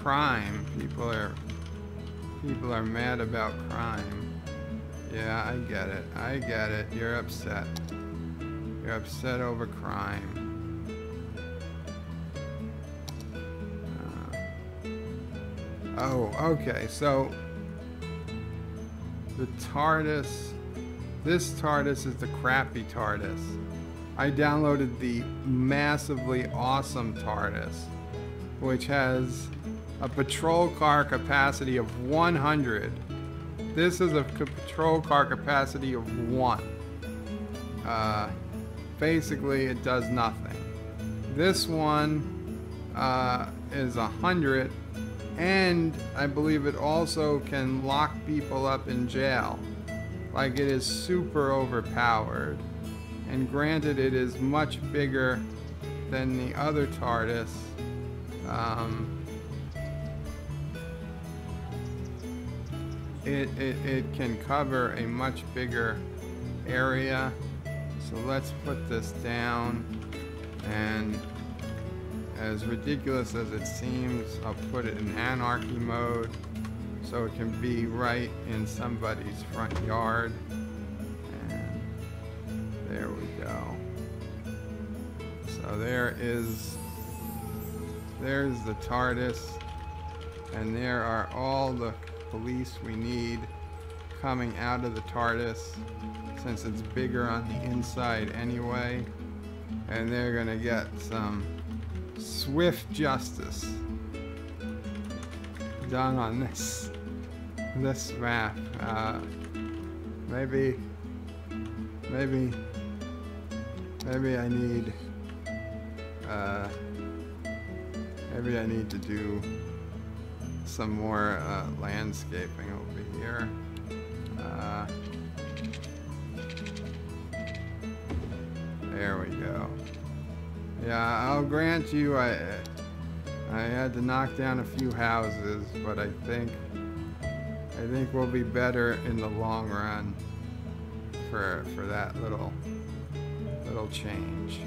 crime. People are mad about crime. Yeah, I get it. I get it. You're upset. You're upset over crime. Oh, okay. So the TARDIS. This TARDIS is the crappy TARDIS. I downloaded the massively awesome TARDIS, which has a patrol car capacity of 100. This is a patrol car capacity of 1. Basically, it does nothing. This one is 100, and I believe it also can lock people up in jail. Like, it is super overpowered. And granted, it is much bigger than the other TARDIS. It can cover a much bigger area. So let's put this down, and as ridiculous as it seems, I'll put it in anarchy mode so it can be right in somebody's front yard. And there we go. So there's the TARDIS, and there are all the police we need coming out of the TARDIS, since it's bigger on the inside anyway, and they're gonna get some swift justice done on this map. Maybe I need to do some more landscaping over here. There we go. Yeah, I'll grant you I had to knock down a few houses, but I think we'll be better in the long run for that little change.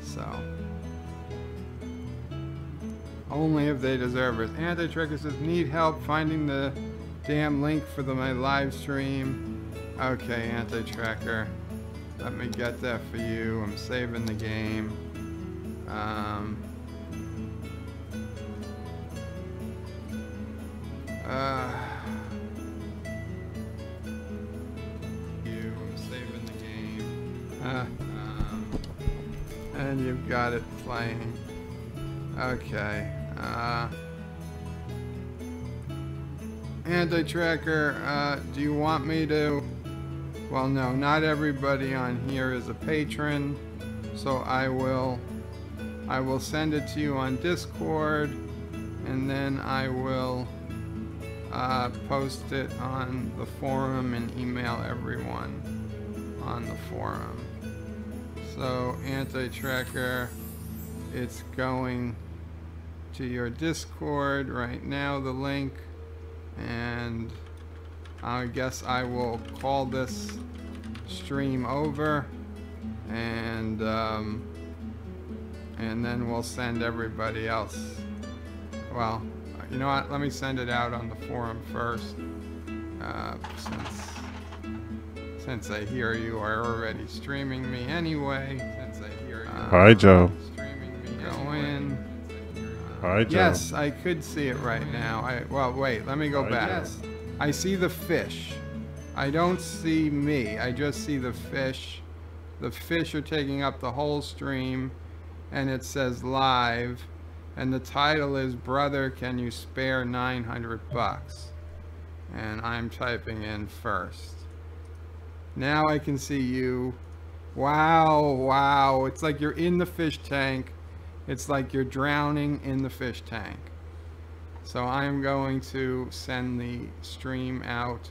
So only if they deserve it. Anti-Tracker says, need help finding the damn link for my live stream. Okay, Anti-Tracker, let me get that for you. I'm saving the game. I'm saving the game. And you've got it playing. Okay. Anti-Tracker, do you want me to? Well, no, not everybody on here is a patron, so I will send it to you on Discord, and then I will post it on the forum and email everyone on the forum. So, Anti-Tracker, it's going to your Discord right now, the link, and I guess I will call this stream over, and then we'll send everybody else. Well, you know what? Let me send it out on the forum first, since I hear you are already streaming me anyway. Hi, Joe. Go in. Hi, Joe. Yes, I could see it right now. Well, wait, let me go back. Yes. I see the fish. I don't see me. I just see the fish. The fish are taking up the whole stream, and it says live, and the title is "Brother, Can You Spare 900 Bucks?" And I'm typing in first. Now I can see you. Wow, wow. It's like you're in the fish tank. It's like you're drowning in the fish tank. So I'm going to send the stream out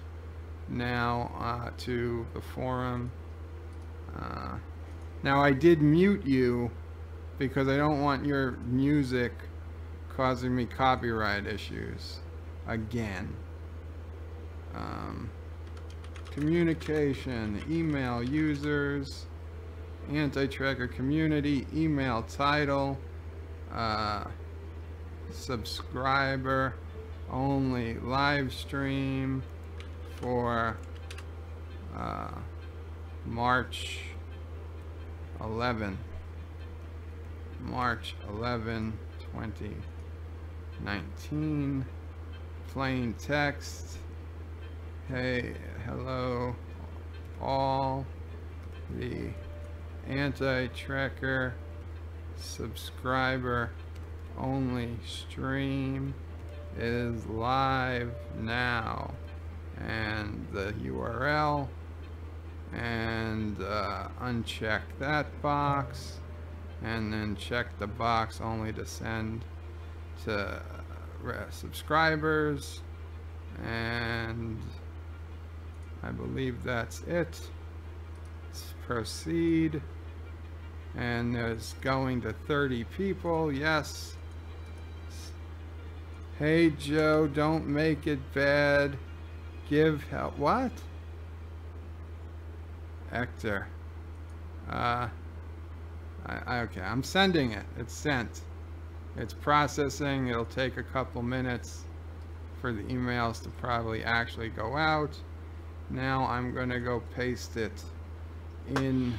now to the forum. Now I did mute you because I don't want your music causing me copyright issues again. Communication, email users, Anti-Tracker community, email title, subscriber only live stream for March 11, 2019. Plain text. Hey, hello all. The anti-tracker subscriber only stream is live now, and the URL, and uncheck that box, and then check the box only to send to subscribers, and I believe that's it. Let's proceed. And there's going to 30 people. Yes. Hey Joe, don't make it bad. Give help. What? Hector. Okay, I'm sending it. It's sent. It's processing. It'll take a couple minutes for the emails to probably actually go out. Now I'm going to go paste it in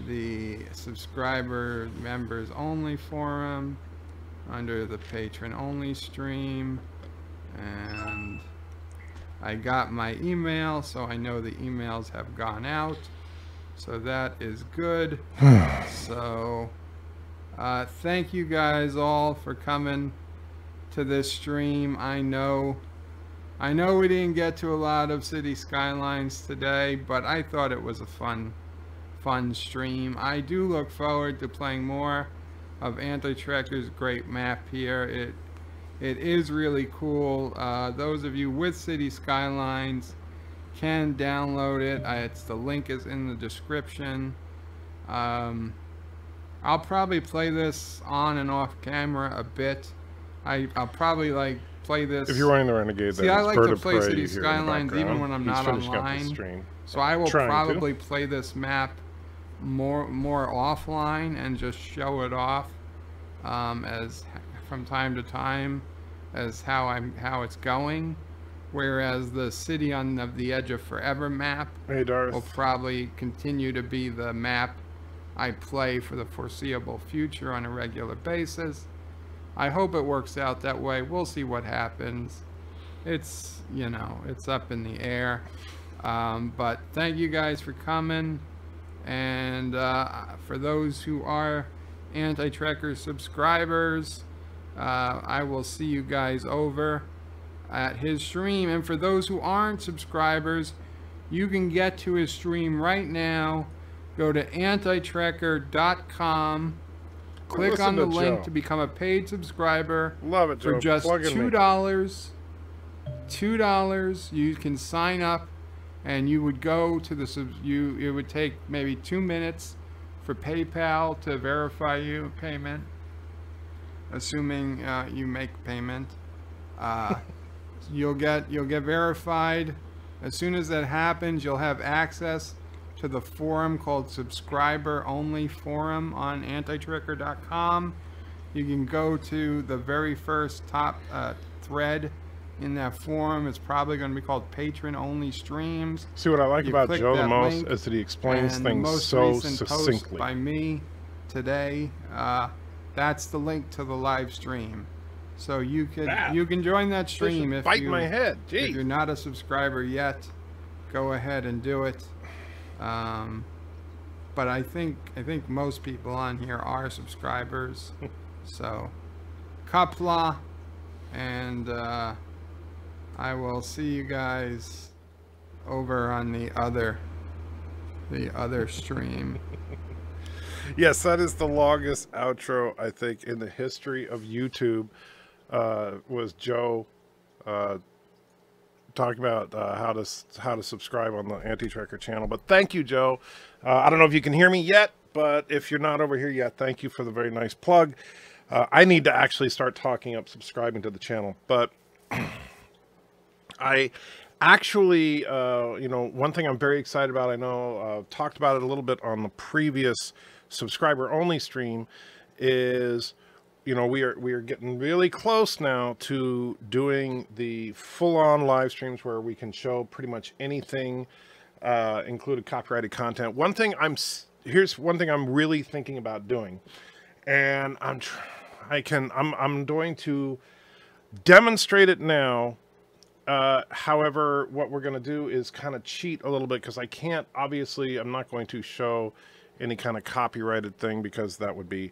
the subscriber members only forum under the patron only stream, and I got my email, so I know the emails have gone out, so that is good. So thank you guys all for coming to this stream. I know we didn't get to a lot of city skylines today, but I thought it was a fun stream. I do look forward to playing more of Anti-Tracker's great map here. It is really cool. Those of you with city skylines can download it. The link is in the description. I'll probably play this on and off camera a bit. I'll probably like play this. If you're running the Renegade, see, I like to play City Skylines even when I'm not online. So I will probably play this map more offline and just show it off as from time to time as how it's going. Whereas the City on the Edge of Forever map will probably continue to be the map I play for the foreseeable future on a regular basis. I hope it works out that way. We'll see what happens. It's, you know, it's up in the air. But thank you guys for coming. And for those who are Anti-Tracker subscribers, I will see you guys over at his stream. And for those who aren't subscribers, you can get to his stream right now. Go to antitracker.com. Click on the link to become a paid subscriber. Love it, Joe. For just $2. $2, you can sign up, and you would go to the it would take maybe 2 minutes for PayPal to verify you payment, assuming you make payment. You'll get verified. As soon as that happens, you'll have access to the forum called Subscriber Only Forum on antitracker.com. You can go to the very first top thread in that forum. It's probably going to be called Patron Only Streams. See, what I like about Joe the most is that he explains things so succinctly. Post by me today, that's the link to the live stream. So you can join that stream if you're not a subscriber yet. Go ahead and do it. But I think most people on here are subscribers. So Kapla, and I will see you guys over on the other stream. Yes, that is the longest outro I think in the history of YouTube. Was Joe talking about how to subscribe on the Anti-Tracker channel. But thank you, Joe. I don't know if you can hear me yet, but if you're not over here yet, thank you for the very nice plug. I need to actually start talking up subscribing to the channel, but I actually, you know, one thing I'm very excited about, I know I've talked about it a little bit on the previous subscriber only stream, is you know, we are getting really close now to doing the full-on live streams where we can show pretty much anything, including copyrighted content. Here's one thing I'm really thinking about doing, and I'm going to demonstrate it now. However, what we're going to do is kind of cheat a little bit, because I'm not going to show any kind of copyrighted thing, because that would be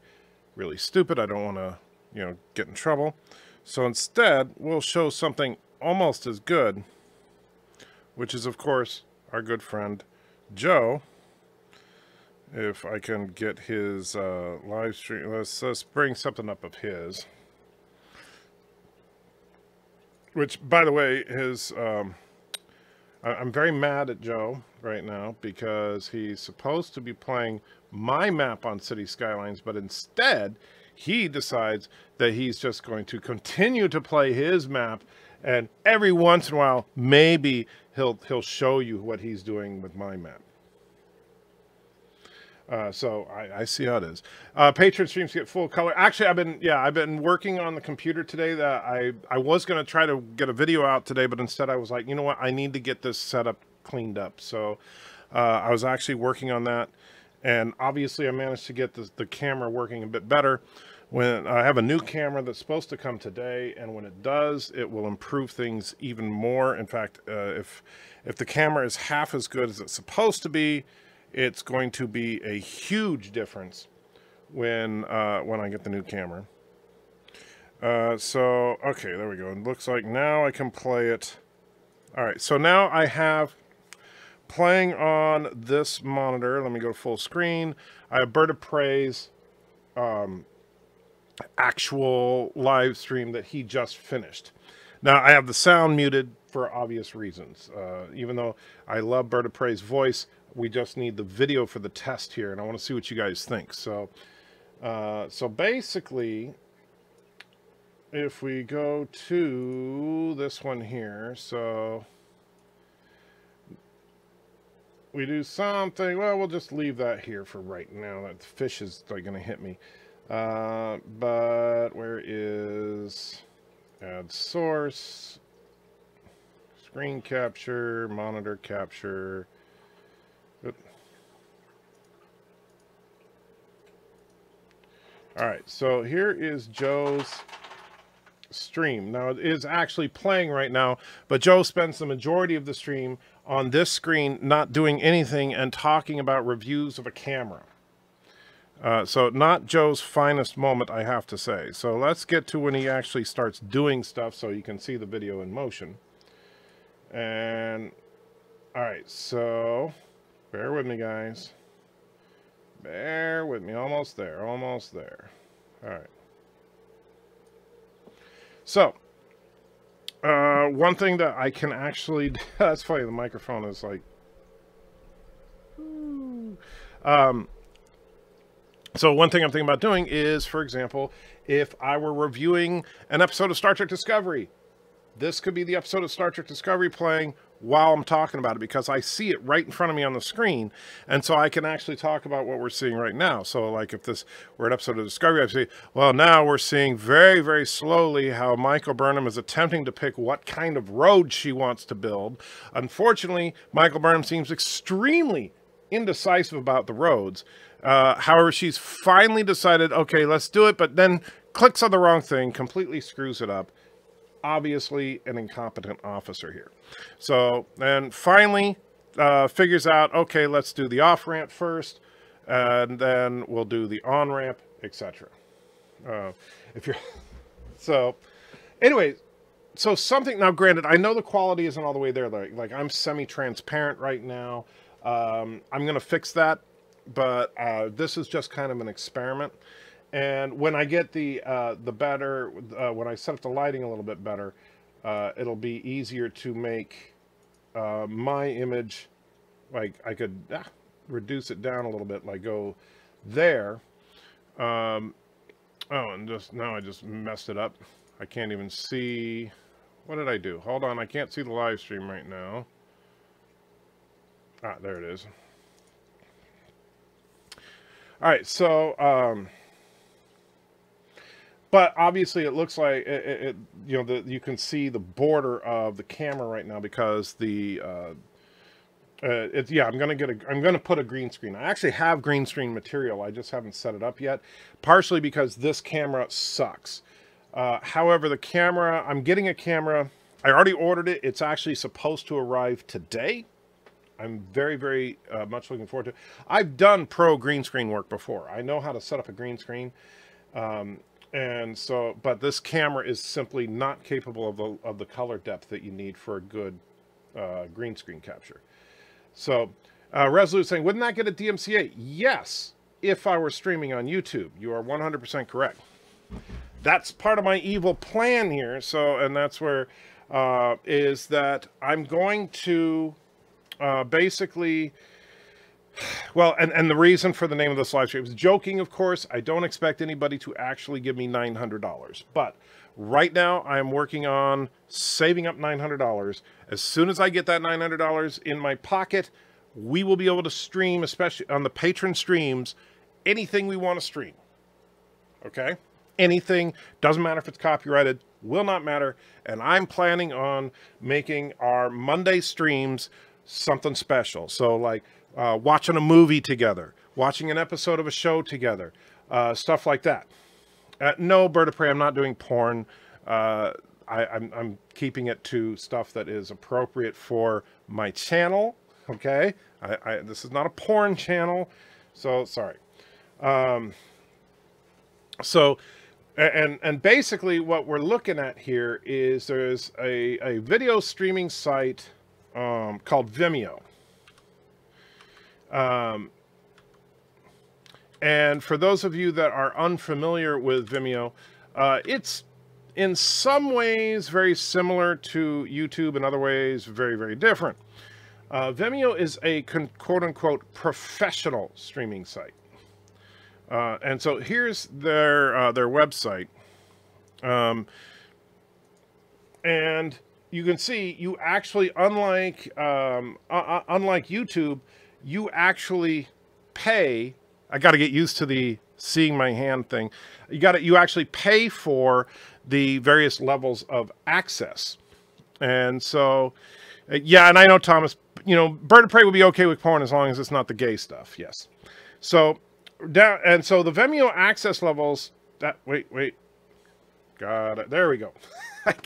really stupid. I don't want to, you know, get in trouble. So instead, we'll show something almost as good, which is, of course, our good friend Joe. If I can get his live stream, let's bring something up of his. Which, by the way, I'm very mad at Joe right now, because he's supposed to be playing my map on City Skylines, but instead he decides that he's just going to continue to play his map, and every once in a while maybe he'll show you what he's doing with my map. So I see how it is. Patreon streams get full color. Actually, I've been working on the computer today. That I was going to try to get a video out today, but instead I was like, you know what, I need to get this setup cleaned up. So I was actually working on that, and obviously I managed to get the camera working a bit better. When I have a new camera that's supposed to come today, and when it does, it will improve things even more. In fact, if the camera is half as good as it's supposed to be, it's going to be a huge difference when I get the new camera. So, okay, there we go. It looks like now I can play it. All right, so now I have playing on this monitor. Let me go full screen. I have Bird of Prey's actual live stream that he just finished. Now, I have the sound muted for obvious reasons. Even though I love Bird of Prey's voice, we just need the video for the test here, and I want to see what you guys think. So, so basically, if we go to this one here, so we do something. Well, we'll just leave that here for right now. That fish is like going to hit me. But where is add source, screen capture, monitor capture? All right, so here is Joe's stream. Now, it is actually playing right now, but Joe spends the majority of the stream on this screen, not doing anything and talking about reviews of a camera. So not Joe's finest moment, I have to say. So let's get to when he actually starts doing stuff so you can see the video in motion. And, all right, so bear with me, guys. Bear with me. Almost there. Almost there. All right. So, one thing that I can actually... That's funny. The microphone is like... So one thing I'm thinking about doing is, for example, if I were reviewing an episode of Star Trek Discovery, this could be the episode of Star Trek Discovery playing while I'm talking about it, because I see it right in front of me on the screen, and so I can actually talk about what we're seeing right now. So like if this were an episode of Discovery, I'd say, well, now we're seeing very, very slowly how Michael Burnham is attempting to pick what kind of road she wants to build. Unfortunately, Michael Burnham seems extremely indecisive about the roads. However, she's finally decided, okay, let's do it, but then clicks on the wrong thing, completely screws it up. Obviously an incompetent officer here. So, and finally figures out, okay, let's do the off-ramp first, and then we'll do the on-ramp, etc. If you're... So, anyway, so something... Now, granted, I know the quality isn't all the way there. Like I'm semi-transparent right now. I'm going to fix that, but this is just kind of an experiment. And when I get the better, when I set up the lighting a little bit better, it'll be easier to make my image, like I could reduce it down a little bit, like go there. Oh, and just now I just messed it up. I can't even see. What did I do? Hold on, I can't see the live stream right now. Ah, there it is. All right, so... but obviously it looks like you know, you can see the border of the camera right now because the yeah, I'm gonna put a green screen. I actually have green screen material. I just haven't set it up yet, partially because this camera sucks. However, the camera, I'm getting a camera. I already ordered it. It's actually supposed to arrive today. I'm very, very much looking forward to it. I've done pro green screen work before. I know how to set up a green screen. And so, but this camera is simply not capable of the color depth that you need for a good green screen capture. So, Resolute saying, wouldn't that get a DMCA? Yes, if I were streaming on YouTube. You are 100% correct. That's part of my evil plan here. So, and that's where, is that I'm going to basically, well, and the reason for the name of this live stream is joking, of course. I don't expect anybody to actually give me $900. But right now, I am working on saving up $900. As soon as I get that $900 in my pocket, we will be able to stream, especially on the patron streams, anything we want to stream. Okay? Anything. Doesn't matter if it's copyrighted. Will not matter. And I'm planning on making our Monday streams something special. So like watching a movie together, watching an episode of a show together, stuff like that. No, Bird of Prey, I'm not doing porn. I'm keeping it to stuff that is appropriate for my channel. Okay, this is not a porn channel, so sorry. And basically what we're looking at here is there's a video streaming site called Vimeo. And for those of you that are unfamiliar with Vimeo, it's in some ways very similar to YouTube, in other ways very, very different. Vimeo is a quote-unquote professional streaming site. And so here's their website. And you can see you actually, unlike YouTube, you actually pay. I got to get used to the seeing my hand thing. You actually pay for the various levels of access. And so, yeah, and I know, Thomas, you know, Bird of Prey would be okay with porn as long as it's not the gay stuff. Yes. So down, and so the Vimeo access levels that, wait, got it. There we go.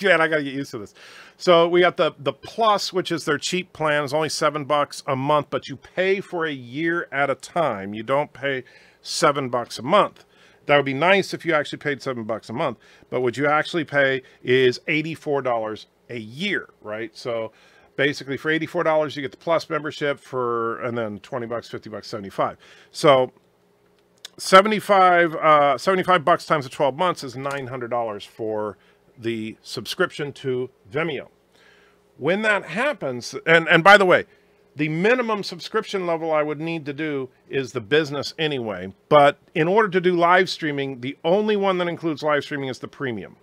Man, I got to get used to this. So we got the plus, which is their cheap plan, is only $7 a month, but you pay for a year at a time. You don't pay $7 a month. That would be nice if you actually paid $7 a month, but what you actually pay is $84 a year, right? So basically for $84, you get the plus membership and then $20, $50, 75. So $75 times the 12 months is $900 for the subscription to Vimeo. When that happens, and by the way, the minimum subscription level I would need to do is the business anyway, but in order to do live streaming, the only one that includes live streaming is the premium,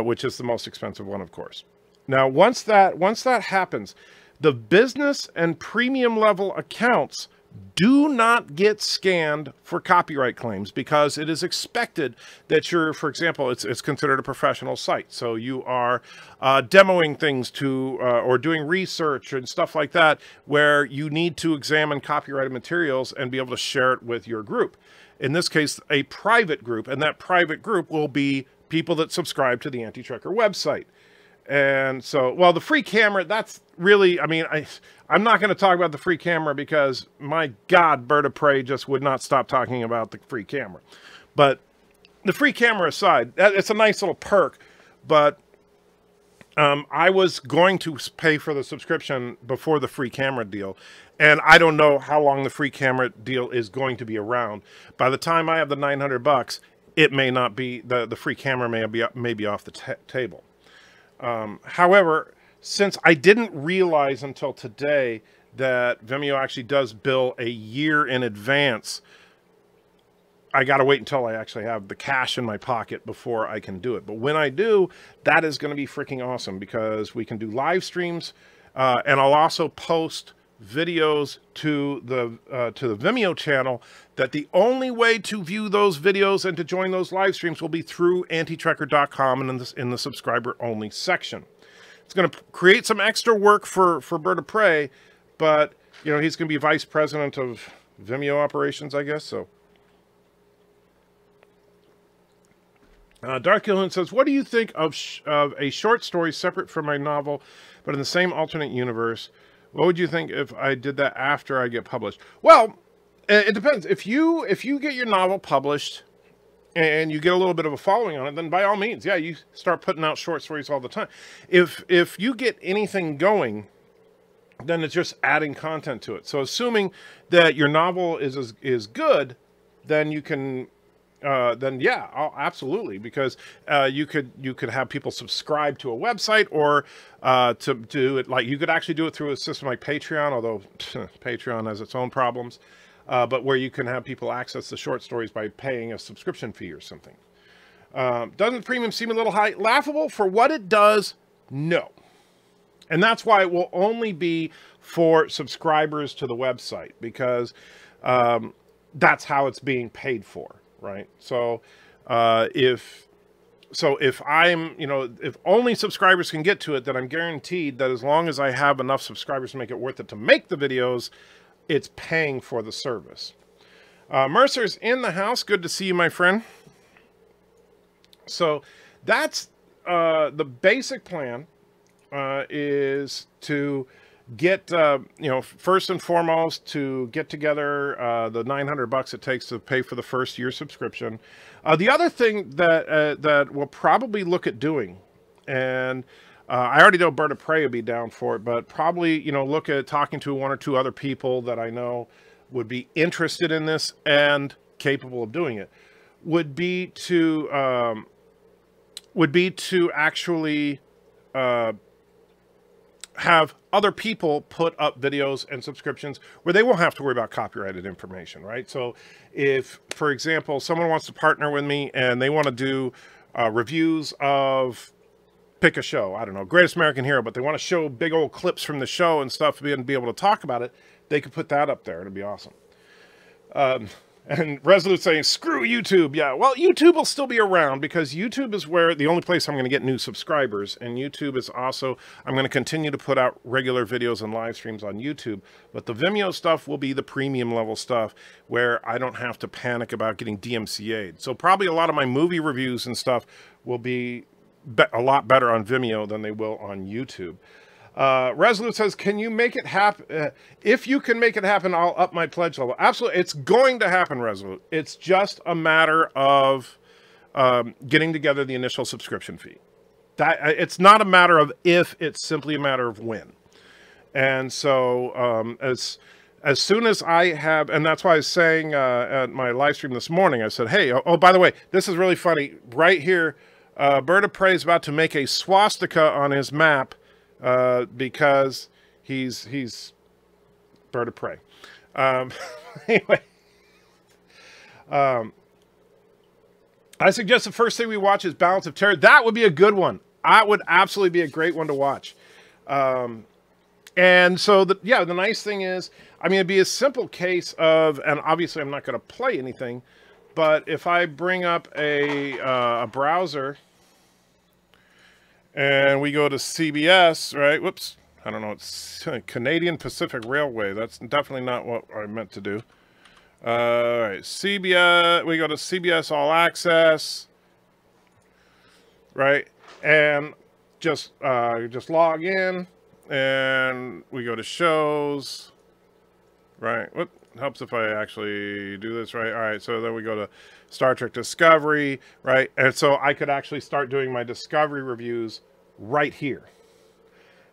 which is the most expensive one, of course. Now, once that happens, the business and premium level accounts do not get scanned for copyright claims because it is expected that you're, for example, it's considered a professional site. So you are demoing things to or doing research and stuff like that where you need to examine copyrighted materials and be able to share it with your group. In this case, a private group, and that private group will be people that subscribe to the Anti-Tracker website. And so, well, the free camera, that's really, I mean, I'm not going to talk about the free camera because, my God, Bird of Prey just would not stop talking about the free camera. But the free camera aside, it's a nice little perk, but I was going to pay for the subscription before the free camera deal, and I don't know how long the free camera deal is going to be around. By the time I have the $900, it may not be, the free camera may be off the table. However, since I didn't realize until today that Vimeo actually does bill a year in advance, I got to wait until I actually have the cash in my pocket before I can do it. But when I do, that is going to be freaking awesome because we can do live streams, and I'll also post videos to the Vimeo channel, that the only way to view those videos and to join those live streams will be through antitrekker.com and in the subscriber only section. It's going to create some extra work for Bird of Prey, but you know, he's going to be vice president of Vimeo operations, I guess. So Dark Gillen says, what do you think of a short story separate from my novel but in the same alternate universe? What would you think if I did that after I get published? Well, it depends. If you get your novel published and you get a little bit of a following on it, then by all means, yeah, you start putting out short stories all the time. If you get anything going, then it's just adding content to it. So assuming that your novel is good, then you can then yeah, absolutely, because you could have people subscribe to a website, or to do it like, you could actually do it through a system like Patreon, although Patreon has its own problems, but where you can have people access the short stories by paying a subscription fee or something. Doesn't premium seem a little high? Laughable for what it does? No. And that's why it will only be for subscribers to the website, because that's how it's being paid for. Right. So, if I'm, you know, if only subscribers can get to it, then I'm guaranteed that as long as I have enough subscribers to make it worth it to make the videos, it's paying for the service. Mercer's in the house. Good to see you, my friend. So that's, the basic plan, is to get, you know, first and foremost, to get together the $900 it takes to pay for the first year subscription. The other thing that we'll probably look at doing, and I already know Bird of Prey would be down for it, but probably, you know, look at talking to one or two other people that I know would be interested in this and capable of doing it, would be to actually have other people put up videos and subscriptions where they won't have to worry about copyrighted information, right? So if, for example, someone wants to partner with me and they want to do reviews of, pick a show, I don't know, Greatest American Hero, but they want to show big old clips from the show and stuff and be able to talk about it, they could put that up there. It'd be awesome. And Resolute saying, screw YouTube. Yeah, well, YouTube will still be around, because YouTube is where the only place I'm going to get new subscribers. And YouTube is also, I'm going to continue to put out regular videos and live streams on YouTube. But the Vimeo stuff will be the premium level stuff where I don't have to panic about getting DMCA'd. So probably a lot of my movie reviews and stuff will be a lot better on Vimeo than they will on YouTube. Resolute says, can you make it happen? If you can make it happen, I'll up my pledge level. Absolutely. It's going to happen, Resolute. It's just a matter of getting together the initial subscription fee. It's not a matter of if, it's simply a matter of when. And so as soon as I have, and that's why I was saying at my live stream this morning, I said, hey, oh, by the way, this is really funny. Right here, Bird of Prey is about to make a swastika on his map, because he's Bird of Prey. Anyway, I suggest the first thing we watch is Balance of Terror. That would be a good one. That would absolutely be a great one to watch. And so, the nice thing is, I mean, it'd be a simple case of, and obviously I'm not going to play anything, but if I bring up a browser, and we go to CBS, right? Whoops. I don't know. It's Canadian Pacific Railway. That's definitely not what I meant to do. All right. CBS. We go to CBS All Access. Right? And just log in. And we go to shows. Right? What helps if I actually do this right? All right. So then we go to Star Trek Discovery. Right? And so I could actually start doing my Discovery reviews right here,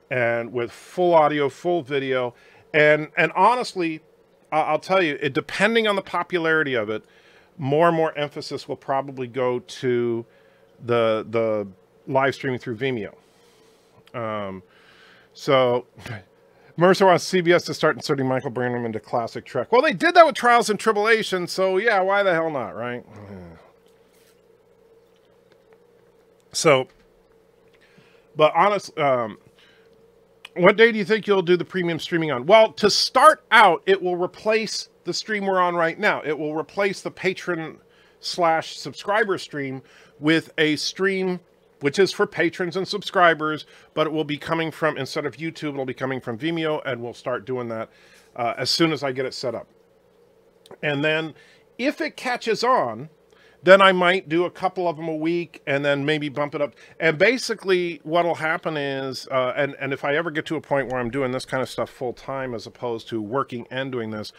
and with full audio, full video, and honestly, I'll tell you, depending on the popularity of it, more and more emphasis will probably go to the live streaming through Vimeo. So Mercer wants CBS to start inserting Michael Burnham into classic Trek. Well, they did that with Trials and Tribulations, so yeah, why the hell not, right? So, but honestly, What day do you think you'll do the premium streaming on? Well, to start out, it will replace the stream we're on right now. It will replace the patron/subscriber stream with a stream which is for patrons and subscribers, but it will be coming from, instead of YouTube, it'll be coming from Vimeo, and we'll start doing that as soon as I get it set up. And then if it catches on, then I might do a couple of them a week and then maybe bump it up. And basically what'll happen is, and if I ever get to a point where I'm doing this kind of stuff full time as opposed to working and doing this,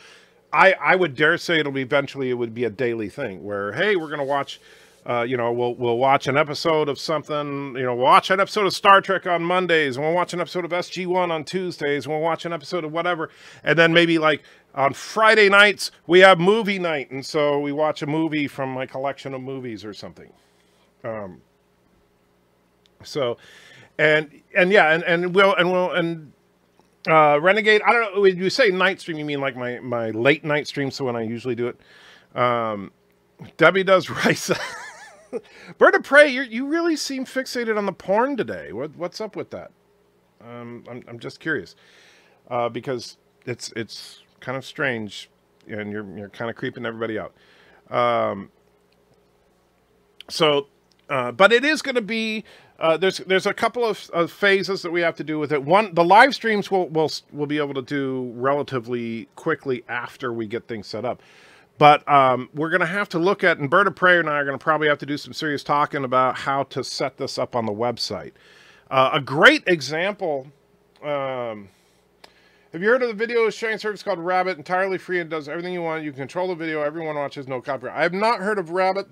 I would dare say eventually it would be a daily thing where, hey, we're going to watch, we'll watch an episode of something, we'll watch an episode of Star Trek on Mondays, and we'll watch an episode of SG-1 on Tuesdays, and we'll watch an episode of whatever. And then maybe like on Friday nights, we have movie night. And so we watch a movie from my collection of movies or something. Renegade, I don't know, when you say night stream, you mean like my late night stream, so when I usually do it. Debbie does rice. Bird of Prey, you really seem fixated on the porn today. What's up with that? I'm just curious, because it's kind of strange, and you're kind of creeping everybody out. But it is going to be. There's a couple of phases that we have to do with it. One, the live streams we'll be able to do relatively quickly after we get things set up. But we're going to have to look at, and Bird of Prey and I are going to probably have to do some serious talking about how to set this up on the website. A great example, have you heard of the video sharing service called Rabbit? Entirely free and does everything you want. You can control the video. Everyone watches, no copyright. I have not heard of Rabbit.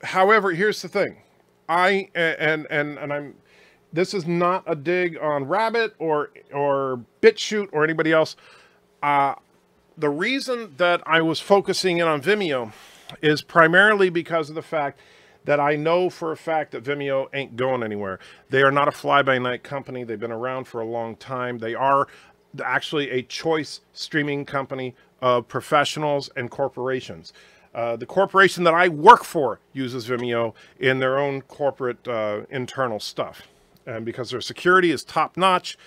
However, here's the thing. This is not a dig on Rabbit or BitChute or anybody else. The reason that I was focusing in on Vimeo is primarily because of the fact that I know for a fact that Vimeo ain't going anywhere. They are not a fly-by-night company. They've been around for a long time. They are actually a choice streaming company of professionals and corporations. The corporation that I work for uses Vimeo in their own corporate internal stuff, and because their security is top-notch,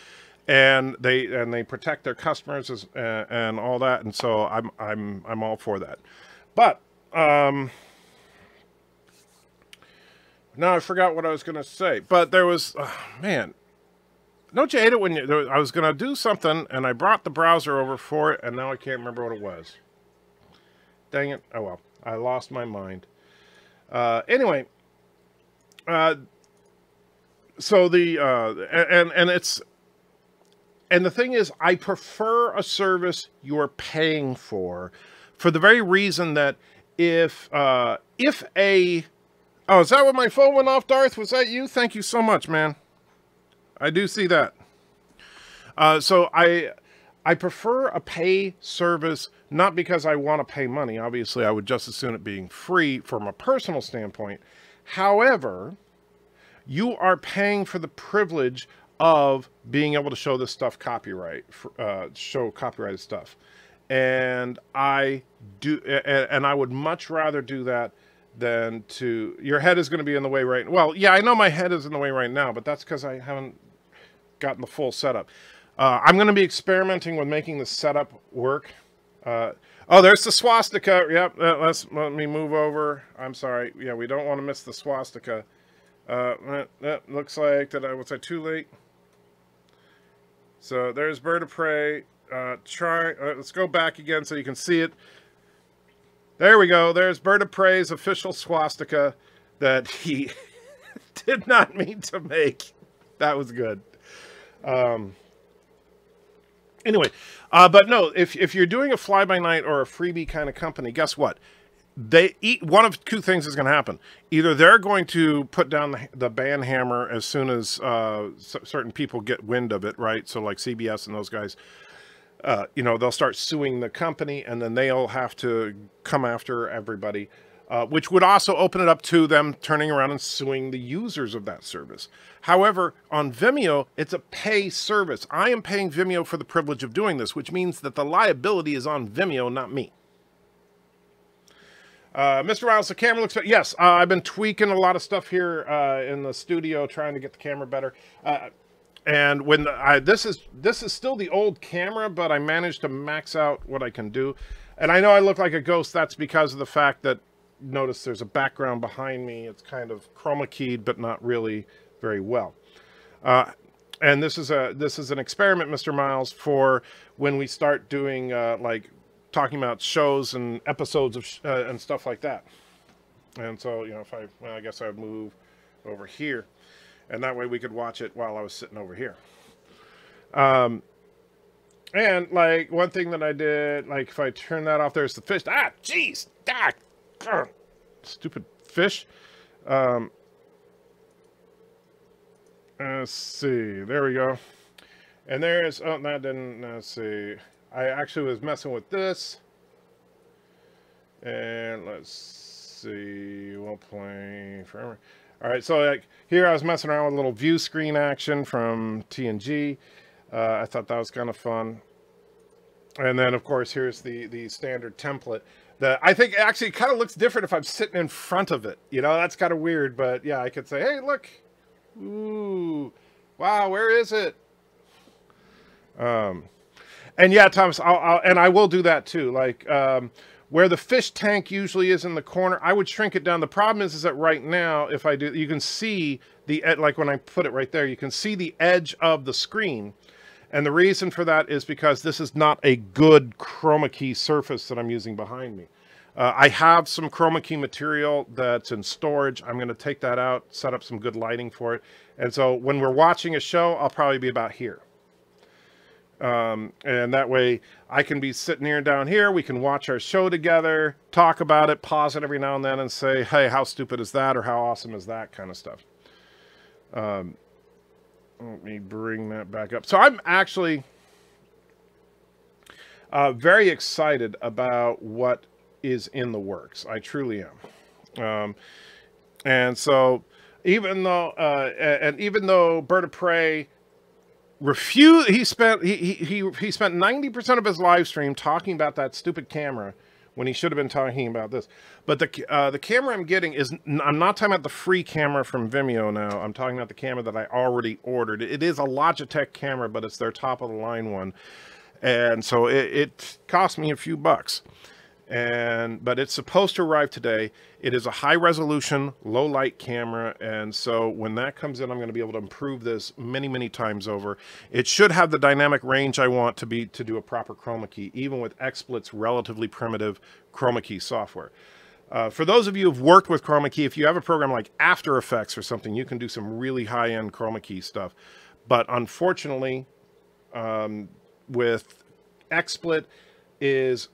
and they protect their customers and all that, and so I'm all for that. But now I forgot what I was going to say. But there was, man, don't you hate it when I was going to do something and I brought the browser over for it, and now I can't remember what it was. Dang it! Oh well, I lost my mind. Anyway, so and the thing is, I prefer a service you're paying for the very reason that if oh, is that what my phone went off, Darth? Was that you? Thank you so much, man. I do see that. So I prefer a pay service, not because I want to pay money. Obviously, I would just as soon it being free from a personal standpoint. However, you are paying for the privilege of being able to show this stuff show copyrighted stuff. And I would much rather do that than to, your head is going to be in the way right now. Well, yeah, I know my head is in the way right now, but that's because I haven't gotten the full setup. I'm going to be experimenting with making the setup work. Oh, there's the swastika. Yep, let me move over. I'm sorry. Yeah, we don't want to miss the swastika. That looks like was I too late? So there's Bird of Prey. Let's go back again so you can see it. There we go. There's Bird of Prey's official swastika that he did not mean to make. That was good. Anyway, but no, if you're doing a fly-by-night or a freebie kind of company, guess what? One of two things is going to happen. Either they're going to put down the ban hammer as soon as certain people get wind of it, right? So like CBS and those guys, they'll start suing the company, and then they'll have to come after everybody, which would also open it up to them turning around and suing the users of that service. However, on Vimeo, it's a pay service. I am paying Vimeo for the privilege of doing this, which means that the liability is on Vimeo, not me. Mr. Riles, the camera looks... Yes, I've been tweaking a lot of stuff here in the studio, trying to get the camera better. And when this is still the old camera, but I managed to max out what I can do. And I know I look like a ghost. That's because of the fact that, notice there's a background behind me. It's kind of chroma keyed, but not really very well. And this is an experiment, Mr. Miles, for when we start doing like talking about shows and episodes of and stuff like that. And so, you know, if I guess I would move over here, and that way we could watch it while I was sitting over here. And like one thing that I did, like if I turn that off, there's the fish. Ah, jeez, stupid fish. Let's see, there we go. And there's, oh, that didn't, let's see. I actually was messing with this. And let's see, we'll play forever. All right, so like here I was messing around with a little view screen action from TNG. I thought that was kind of fun. And then, of course, here's the standard template. That I think actually kind of looks different if I'm sitting in front of it. You know, that's kind of weird, but yeah, I could say, hey, look. Ooh, wow, where is it? And yeah, Thomas, I will do that too. Like, where the fish tank usually is in the corner, I would shrink it down. The problem is that right now, if I do, you can see the, like when I put it right there, you can see the edge of the screen. And the reason for that is because this is not a good chroma key surface that I'm using behind me. I have some chroma key material that's in storage. I'm going to take that out, set up some good lighting for it. And so when we're watching a show, I'll probably be about here. And that way I can be sitting here down here. We can watch our show together, talk about it, pause it every now and then and say, hey, how stupid is that? Or how awesome is that kind of stuff? Let me bring that back up. So I'm actually very excited about what is in the works. I truly am. And so even though Bird of Prey refused, he spent 90% of his live stream talking about that stupid camera when he should have been talking about this. But the camera I'm getting is, I'm not talking about the free camera from Vimeo now. I'm talking about the camera that I already ordered. It is a Logitech camera, but it's their top of the line one. And so it cost me a few bucks. But it's supposed to arrive today. It is a high resolution, low light camera. And so when that comes in, I'm going to be able to improve this many, many times over. It should have the dynamic range I want to do a proper chroma key, even with XSplit's relatively primitive chroma key software. For those of you who've worked with chroma key, if you have a program like After Effects or something, you can do some really high-end chroma key stuff. But unfortunately, with XSplit is,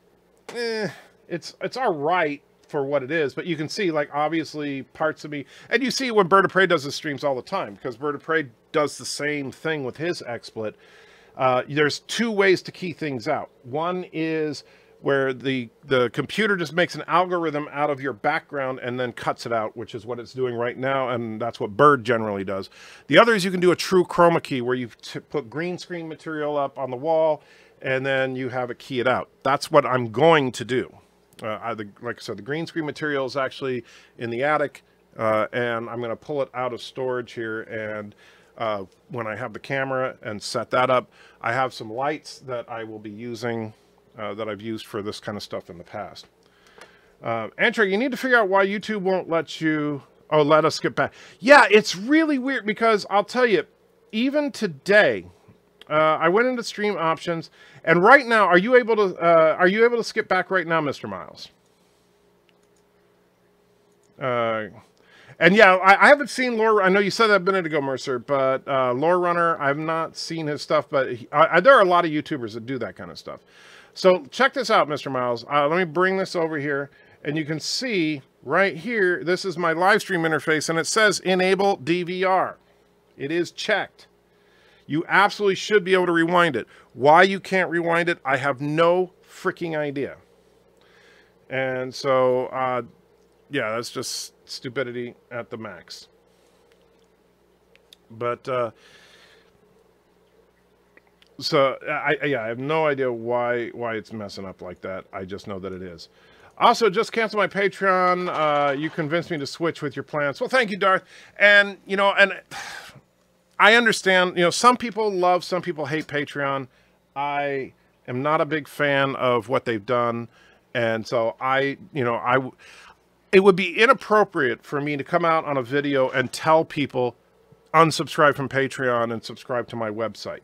it's all right for what it is, but you can see, like, obviously parts of me, and you see when Bird of Prey does his streams all the time, because Bird of Prey does the same thing with his XSplit. There's two ways to key things out. One is where the computer just makes an algorithm out of your background and then cuts it out, which is what it's doing right now, and that's what Bird generally does. The other is you can do a true chroma key, where you put green screen material up on the wall, and then you have it key it out. That's what I'm going to do. Like I said, the green screen material is actually in the attic, and I'm going to pull it out of storage here. And when I have the camera and set that up, I have some lights that I will be using, that I've used for this kind of stuff in the past. Andrew, you need to figure out why YouTube won't let you, let us skip back. Yeah, it's really weird, because I'll tell you, even today, I went into stream options, and right now, are you able to skip back right now, Mr. Miles? And yeah, I haven't seen Lore. I know you said that a minute ago, Mercer, but Lore Runner, I've not seen his stuff, but there are a lot of YouTubers that do that kind of stuff. So check this out, Mr. Miles. Let me bring this over here, and you can see right here, this is my live stream interface, and it says Enable DVR. It is checked. You absolutely should be able to rewind it. Why you can't rewind it, I have no freaking idea. And so, yeah, that's just stupidity at the max. But, so, yeah, I have no idea why it's messing up like that. I just know that it is. Also, just cancel my Patreon. You convinced me to switch with your plans. Well, thank you, Darth. And, you know, and I understand, you know, some people love, some people hate Patreon. I am not a big fan of what they've done. And so it would be inappropriate for me to come out on a video and tell people unsubscribe from Patreon and subscribe to my website.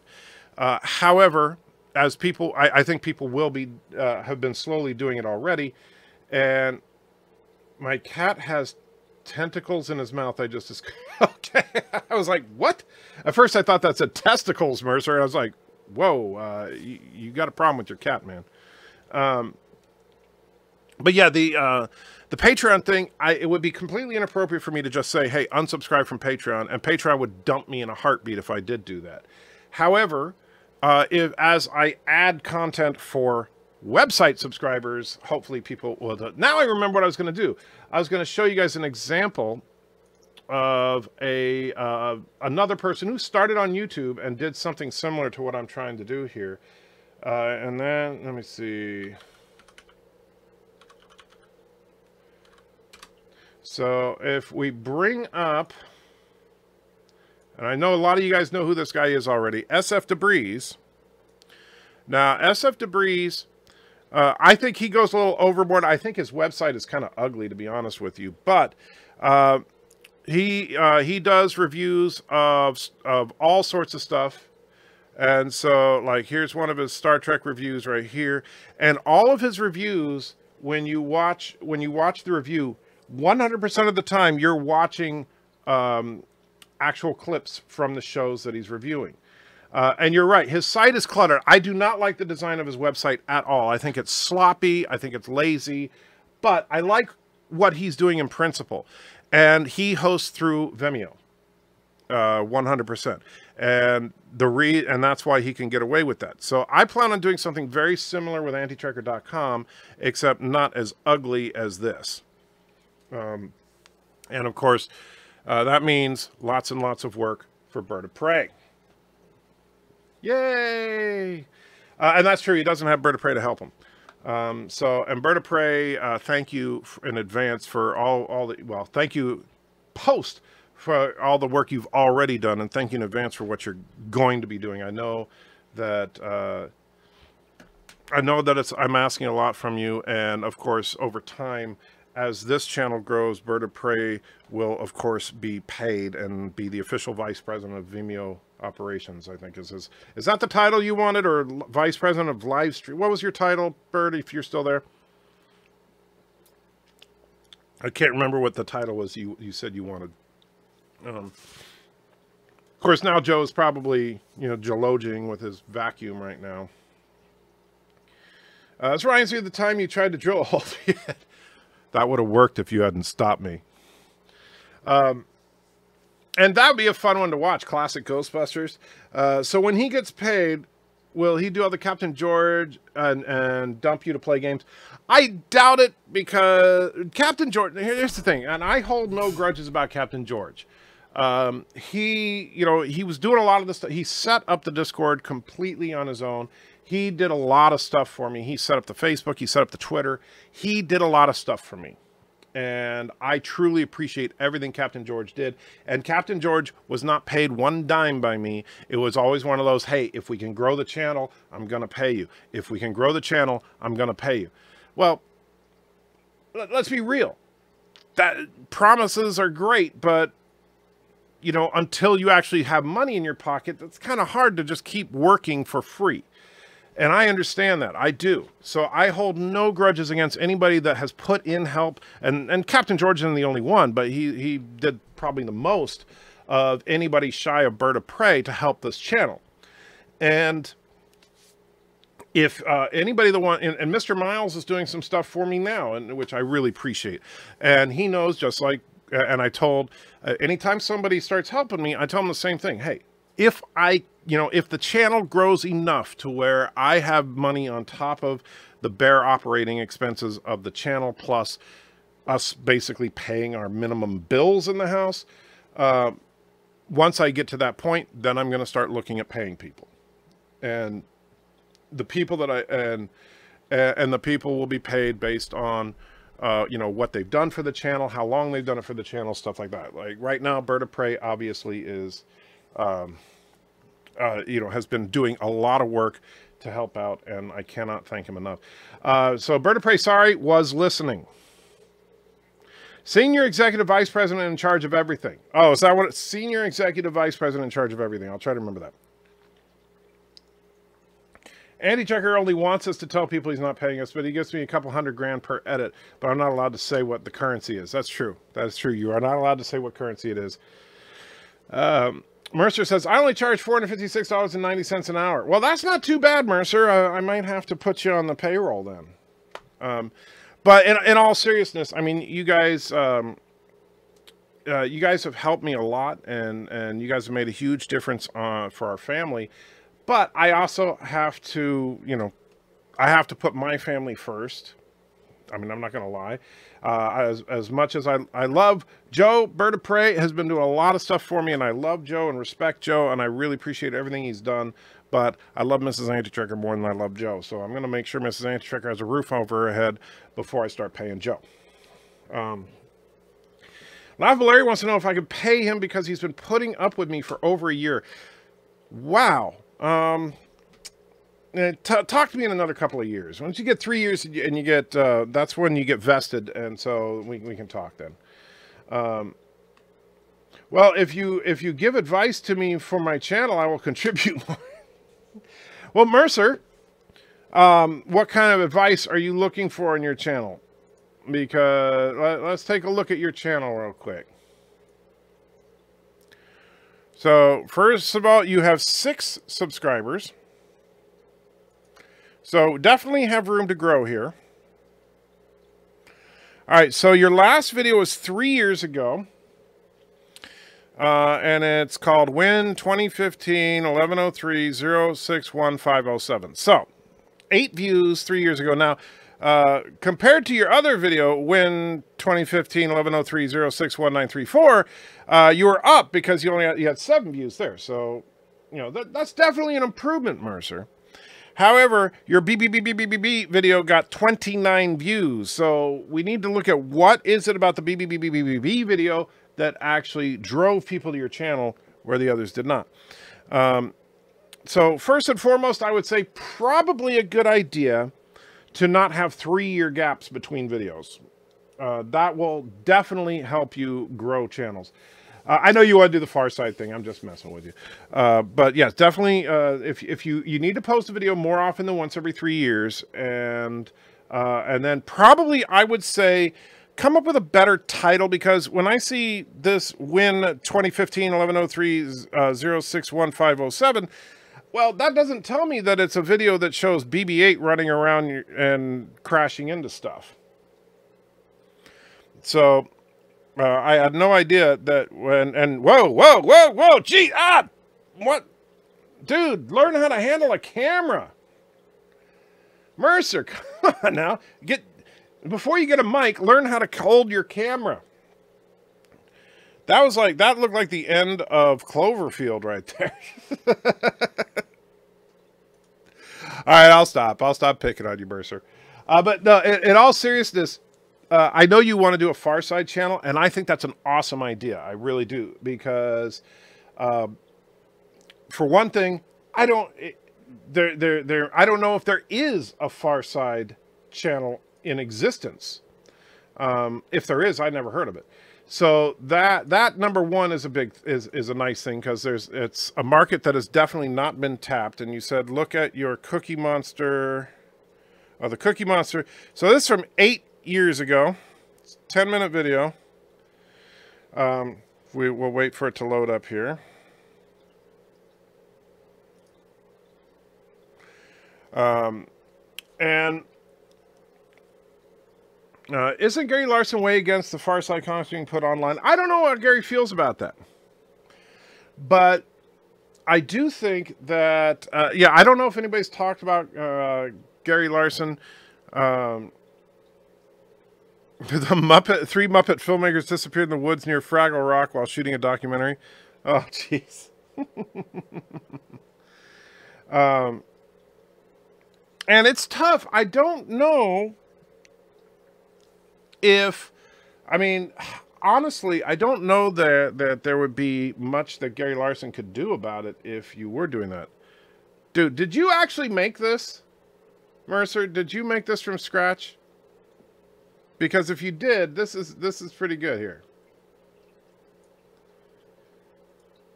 However, as people, I think people will be, have been slowly doing it already. And my cat has tentacles in his mouth. Okay. I was like, what? At first I thought that said testicles, Mercer. I was like, whoa, you got a problem with your cat, man. But yeah, the Patreon thing, it would be completely inappropriate for me to just say, hey, unsubscribe from Patreon, and Patreon would dump me in a heartbeat if I did do that. However, as I add content for website subscribers, hopefully people will do it. Now I remember what I was going to do. I was going to show you guys an example of another person who started on YouTube and did something similar to what I'm trying to do here. And then, let me see. So if we bring up, and I know a lot of you guys know who this guy is already, SF Debris. Now, SF Debris, I think he goes a little overboard. I think his website is kind of ugly, to be honest with you. But he does reviews of all sorts of stuff. And so, like, here's one of his Star Trek reviews right here. And all of his reviews, when you watch the review, 100% of the time you're watching actual clips from the shows that he's reviewing. And you're right, his site is cluttered. I do not like the design of his website at all. I think it's sloppy, I think it's lazy, but I like what he's doing in principle. And he hosts through Vimeo, 100%. And that's why he can get away with that. So I plan on doing something very similar with antitracker.com, except not as ugly as this. And of course, that means lots and lots of work for Bird of Prey. Yay! And that's true. He doesn't have Bird of Prey to help him. And Bird of Prey, thank you in advance for thank you post for all the work you've already done, and thank you in advance for what you're going to be doing. I know that I'm asking a lot from you, and of course, over time, as this channel grows, Bird of Prey will, of course, be paid and be the official vice president of Vimeo operations, I think is that the title you wanted, or vice president of live stream? What was your title, Bird, if you're still there? I can't remember what the title was you said you wanted. Of course, now Joe is probably, geloging with his vacuum right now. This reminds me of the time you tried to drill a hole. That would have worked if you hadn't stopped me. And that would be a fun one to watch, classic Ghostbusters. So when he gets paid, will he do all the Captain George and dump you to play games? I doubt it, because Captain George, here's the thing, and I hold no grudges about Captain George. He was doing a lot of this stuff. He set up the Discord completely on his own. He did a lot of stuff for me. He set up the Facebook. He set up the Twitter. He did a lot of stuff for me. And I truly appreciate everything Captain George did. And Captain George was not paid one dime by me. It was always one of those, hey, if we can grow the channel, I'm going to pay you. If we can grow the channel, I'm going to pay you. Well, let's be real. That promises are great, but until you actually have money in your pocket, it's kind of hard to just keep working for free. And I understand that. I do. So I hold no grudges against anybody that has put in help. And Captain George isn't the only one, but he did probably the most of anybody shy of Bird of Prey to help this channel. And if anybody and Mr. Miles is doing some stuff for me now, which I really appreciate. And he knows, just like, and I told, anytime somebody starts helping me, I tell them the same thing. Hey, if the channel grows enough to where I have money on top of the bare operating expenses of the channel, plus us basically paying our minimum bills in the house, once I get to that point, then I'm going to start looking at paying people. And the people that and the people will be paid based on what they've done for the channel, how long they've done it for the channel, stuff like that. Like right now, Bird of Prey obviously is has been doing a lot of work to help out, and I cannot thank him enough. So Bird of Prey, sorry, was listening. Senior Executive Vice President in charge of everything. Oh, is that what it's? Senior Executive Vice President in charge of everything. I'll try to remember that. Andy Checker only wants us to tell people he's not paying us, but he gives me a couple $100,000 per edit, but I'm not allowed to say what the currency is. That's true. That is true. You are not allowed to say what currency it is. Mercer says, I only charge $456.90 an hour. Well, that's not too bad, Mercer. I might have to put you on the payroll then. But in all seriousness, I mean, you guys have helped me a lot, and you guys have made a huge difference for our family. But I also have to, I have to put my family first. I mean, I'm not going to lie. As much as I love Joe, Bird of Prey has been doing a lot of stuff for me, and I love Joe and respect Joe, and I really appreciate everything he's done. But I love Mrs. Antitrekker more than I love Joe. So I'm going to make sure Mrs. Antitrekker has a roof over her head before I start paying Joe. Larry wants to know if I could pay him because he's been putting up with me for over a year. Wow. Talk to me in another couple of years. Once you get 3 years and you get, that's when you get vested. And so we can talk then. Well, if you give advice to me for my channel, I will contribute more. Well, Mercer, what kind of advice are you looking for in your channel? Because let's take a look at your channel real quick. So first of all, you have 6 subscribers. So definitely have room to grow here. All right, so your last video was 3 years ago. And it's called Win 2015 1103-061507. So 8 views 3 years ago. Now, compared to your other video, Win 2015 1103-061934, you were up because you had 7 views there. So, that's definitely an improvement, Mercer. However, your BBBBBB video got 29 views. So we need to look at what is it about the BBBBBB video that actually drove people to your channel where the others did not. So first and foremost, I would say probably a good idea to not have 3-year gaps between videos. That will definitely help you grow channels. I know you want to do the Far Side thing. I'm just messing with you. But yes, definitely, if you need to post a video more often than once every 3 years, and then probably I would say come up with a better title, because when I see this Win 2015 1103-061507, well, that doesn't tell me that it's a video that shows BB-8 running around and crashing into stuff. So I had no idea that whoa, gee, what? Dude, learn how to handle a camera. Mercer, come on now. Before you get a mic, learn how to hold your camera. That looked like the end of Cloverfield right there. All right, I'll stop picking on you, Mercer. But no, in all seriousness, I know you want to do a Far Side channel, and I think that's an awesome idea. I really do, because for one thing, I don't know if there is a Far Side channel in existence. If there is, I never heard of it. So that number one is is a nice thing, because it's a market that has definitely not been tapped. And you said, look at your Cookie Monster, the Cookie Monster. So this is from 8 years ago. It's a 10-minute video. We'll wait for it to load up here. Isn't Gary Larson way against the Far Side comics being put online? I don't know what Gary feels about that. But I do think that, yeah, I don't know if anybody's talked about Gary Larson. The three Muppet filmmakers disappeared in the woods near Fraggle Rock while shooting a documentary. Oh, jeez. And it's tough. I don't know if, I mean, honestly, I don't know that there would be much that Gary Larson could do about it if you were doing that. Dude, did you actually make this? Mercer, did you make this from scratch? Because if you did, this is pretty good here.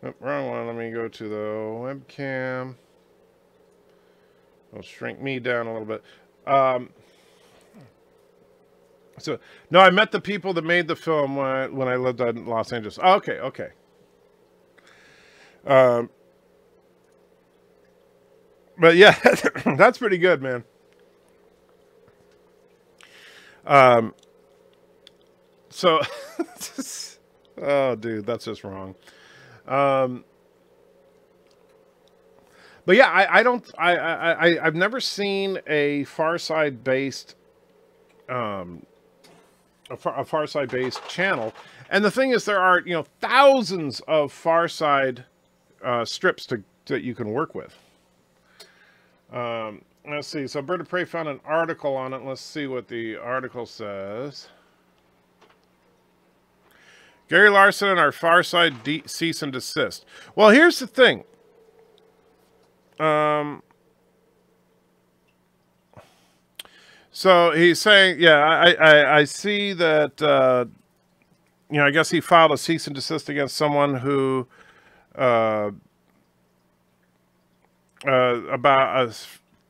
Oh, wrong one. Let me go to the webcam. It'll shrink me down a little bit. So, no, I met the people that made the film when I lived in Los Angeles. Oh, okay, okay. But yeah, that's pretty good, man. So, oh, dude, that's just wrong. But yeah, I've never seen a Far Side based, a Far Side based channel. And the thing is, there are, you know, thousands of Far Side strips that you can work with. Let's see. So Bird of Prey found an article on it. Let's see what the article says. Gary Larson and our Far Side cease and desist. Well, here's the thing. So he's saying, yeah, I see that, you know, I guess he filed a cease and desist against someone who, about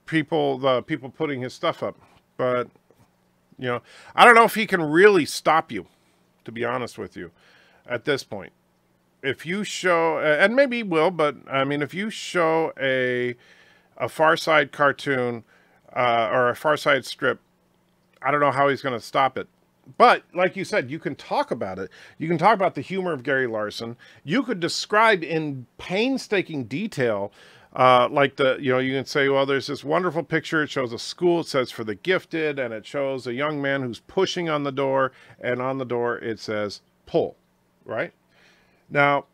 the people putting his stuff up. But, you know, I don't know if he can really stop you, to be honest with you, at this point. If you show, and maybe he will, but I mean, if you show a Far Side cartoon or a Far Side strip, I don't know how he's going to stop it. But like you said, you can talk about it. You can talk about the humor of Gary Larson. You could describe in painstaking detail, like you know, you can say, well, there's this wonderful picture. It shows a school. It says for the gifted, and it shows a young man who's pushing on the door, and on the door it says pull, right? Now,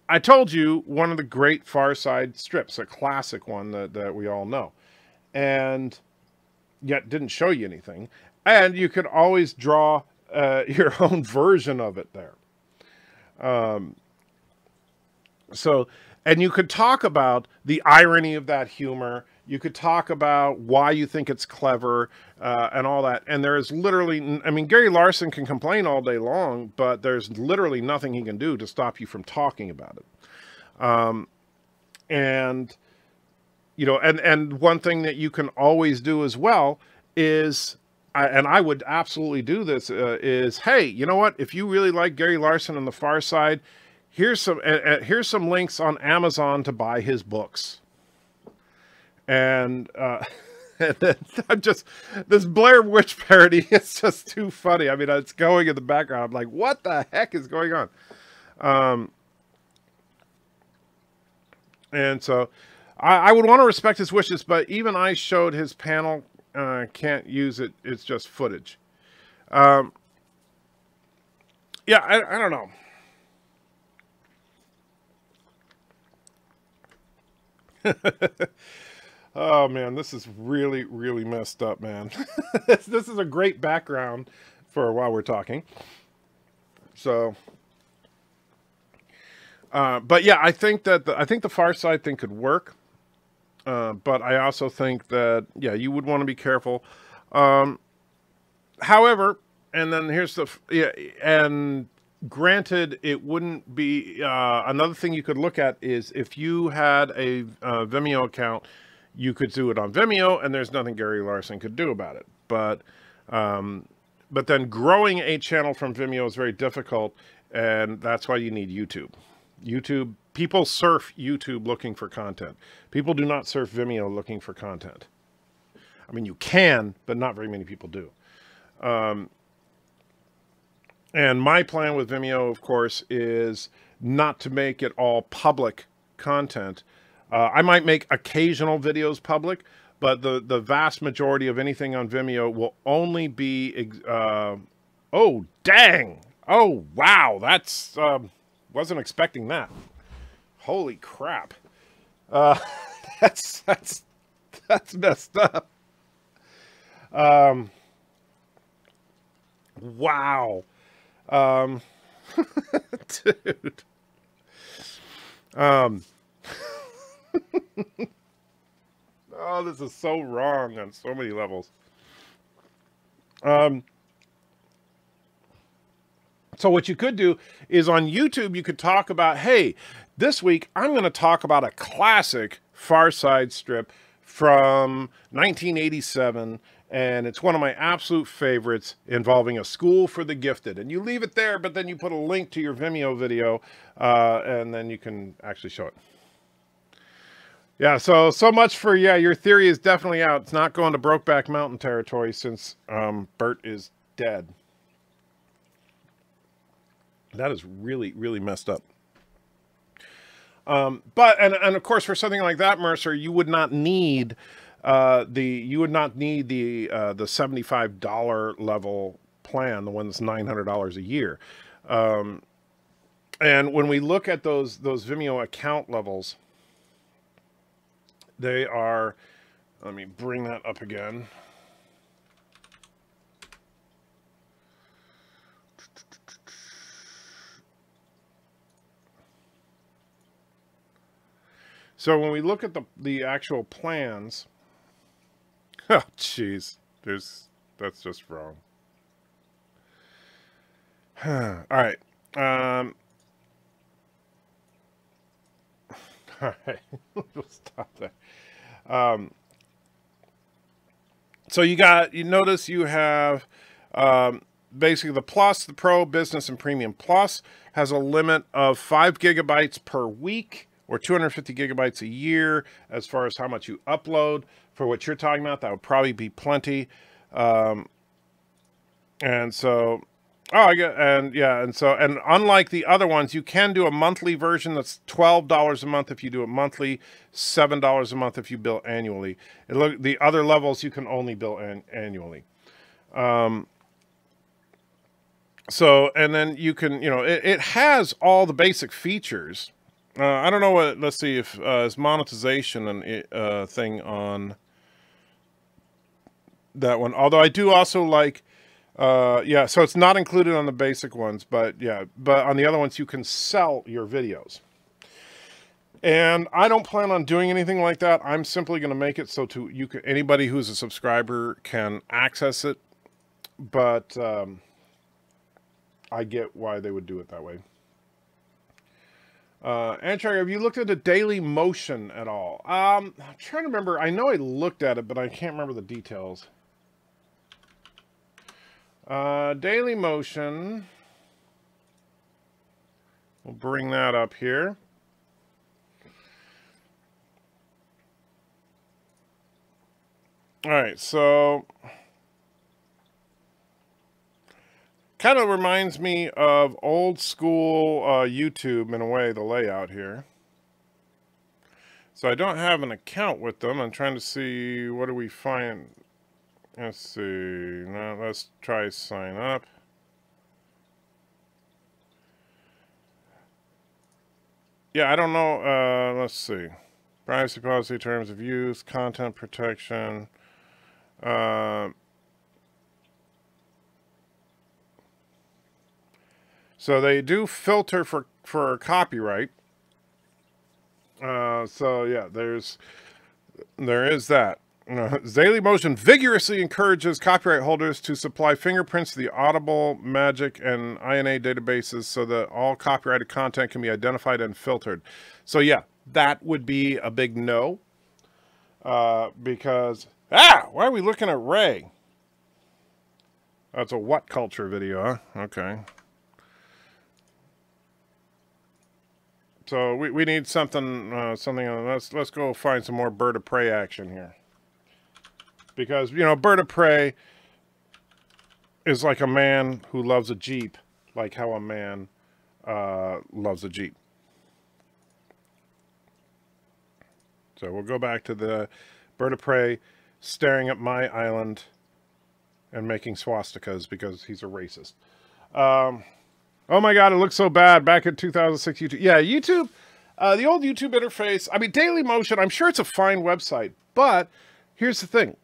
I told you one of the great Far Side strips, a classic one that we all know, and yet didn't show you anything. And you could always draw your own version of it there. So, and you could talk about the irony of that humor. You could talk about why you think it's clever and all that. And there is literally, I mean, Gary Larson can complain all day long, but there's literally nothing he can do to stop you from talking about it. And, you know, and one thing that you can always do as well is, and I would absolutely do this, is, hey, you know what? If you really like Gary Larson and the Far Side, here's some links on Amazon to buy his books. And, I'm just, this Blair Witch parody, it's just too funny. I mean, it's going in the background. I'm like, what the heck is going on? And so I would want to respect his wishes, but even I showed his panel, can't use it. It's just footage. Yeah, I don't know. Oh man, this is really, really messed up, man. This is a great background for while we're talking. So, but yeah, I think that the Far Side thing could work. But I also think that, yeah, you would want to be careful. However, and then here's the, yeah, and granted, it wouldn't be, another thing you could look at is if you had a Vimeo account, you could do it on Vimeo, and there's nothing Gary Larson could do about it. But then growing a channel from Vimeo is very difficult, and that's why you need YouTube. YouTube, people surf YouTube looking for content. People do not surf Vimeo looking for content. I mean, you can, but not very many people do. And my plan with Vimeo, of course, is not to make it all public content. I might make occasional videos public, but the vast majority of anything on Vimeo will only be, oh, dang. Oh, wow. That's, wasn't expecting that. Holy crap. That's messed up. Wow. Dude. Oh, this is so wrong on so many levels. So what you could do is on YouTube, you could talk about, hey, this week I'm going to talk about a classic Far Side strip from 1987, and it's one of my absolute favorites, involving a school for the gifted. And you leave it there, but then you put a link to your Vimeo video, and then you can actually show it. Yeah, so much for, yeah, your theory is definitely out. It's not going to Brokeback Mountain territory since Bert is dead. That is really, really messed up. But of course, for something like that, Mercer, you would not need the $75 level plan, the one that's $900 a year. And when we look at those Vimeo account levels, they are, let me bring that up again. So when we look at the actual plans, oh jeez, that's just wrong. All right. All right, we'll stop there. So you notice you have basically the Plus, the Pro, Business, and Premium. Plus has a limit of 5 gigabytes per week, or 250 gigabytes a year, as far as how much you upload. For what you're talking about, that would probably be plenty. And so, and unlike the other ones, you can do a monthly version that's $12 a month if you do it monthly, $7 a month if you bill annually. The other levels you can only bill annually. So, and then you can, it has all the basic features. I don't know what, let's see if is monetization and thing on that one. Although I do also like, yeah, so it's not included on the basic ones, but yeah, but on the other ones you can sell your videos. And I don't plan on doing anything like that. I'm simply going to make it so anybody who's a subscriber can access it. But I get why they would do it that way. Anchor, have you looked at the Daily Motion at all? I'm trying to remember. I know I looked at it, but I can't remember the details. Daily Motion. We'll bring that up here. All right, so kind of reminds me of old school YouTube in a way, the layout here. So I don't have an account with them. I'm trying to see, what do we find? Let's see. Now let's try sign up. Yeah, I don't know. Let's see. Privacy policy, terms of use, content protection. So they do filter for copyright. So yeah, there is that. Daily Motion vigorously encourages copyright holders to supply fingerprints to the Audible, Magic, and INA databases so that all copyrighted content can be identified and filtered. So yeah, that would be a big no. Because why are we looking at Ray? That's a what culture video, huh? Okay. So we need something let's go find some more Bird of Prey action here. Because, Bird of Prey is like a man who loves a Jeep, like how a man loves a Jeep. So we'll go back to the Bird of Prey staring at my island and making swastikas because he's a racist. Oh my God, it looks so bad back in 2006 YouTube. Yeah, YouTube, the old YouTube interface. I mean, Daily Motion, I'm sure it's a fine website, but here's the thing.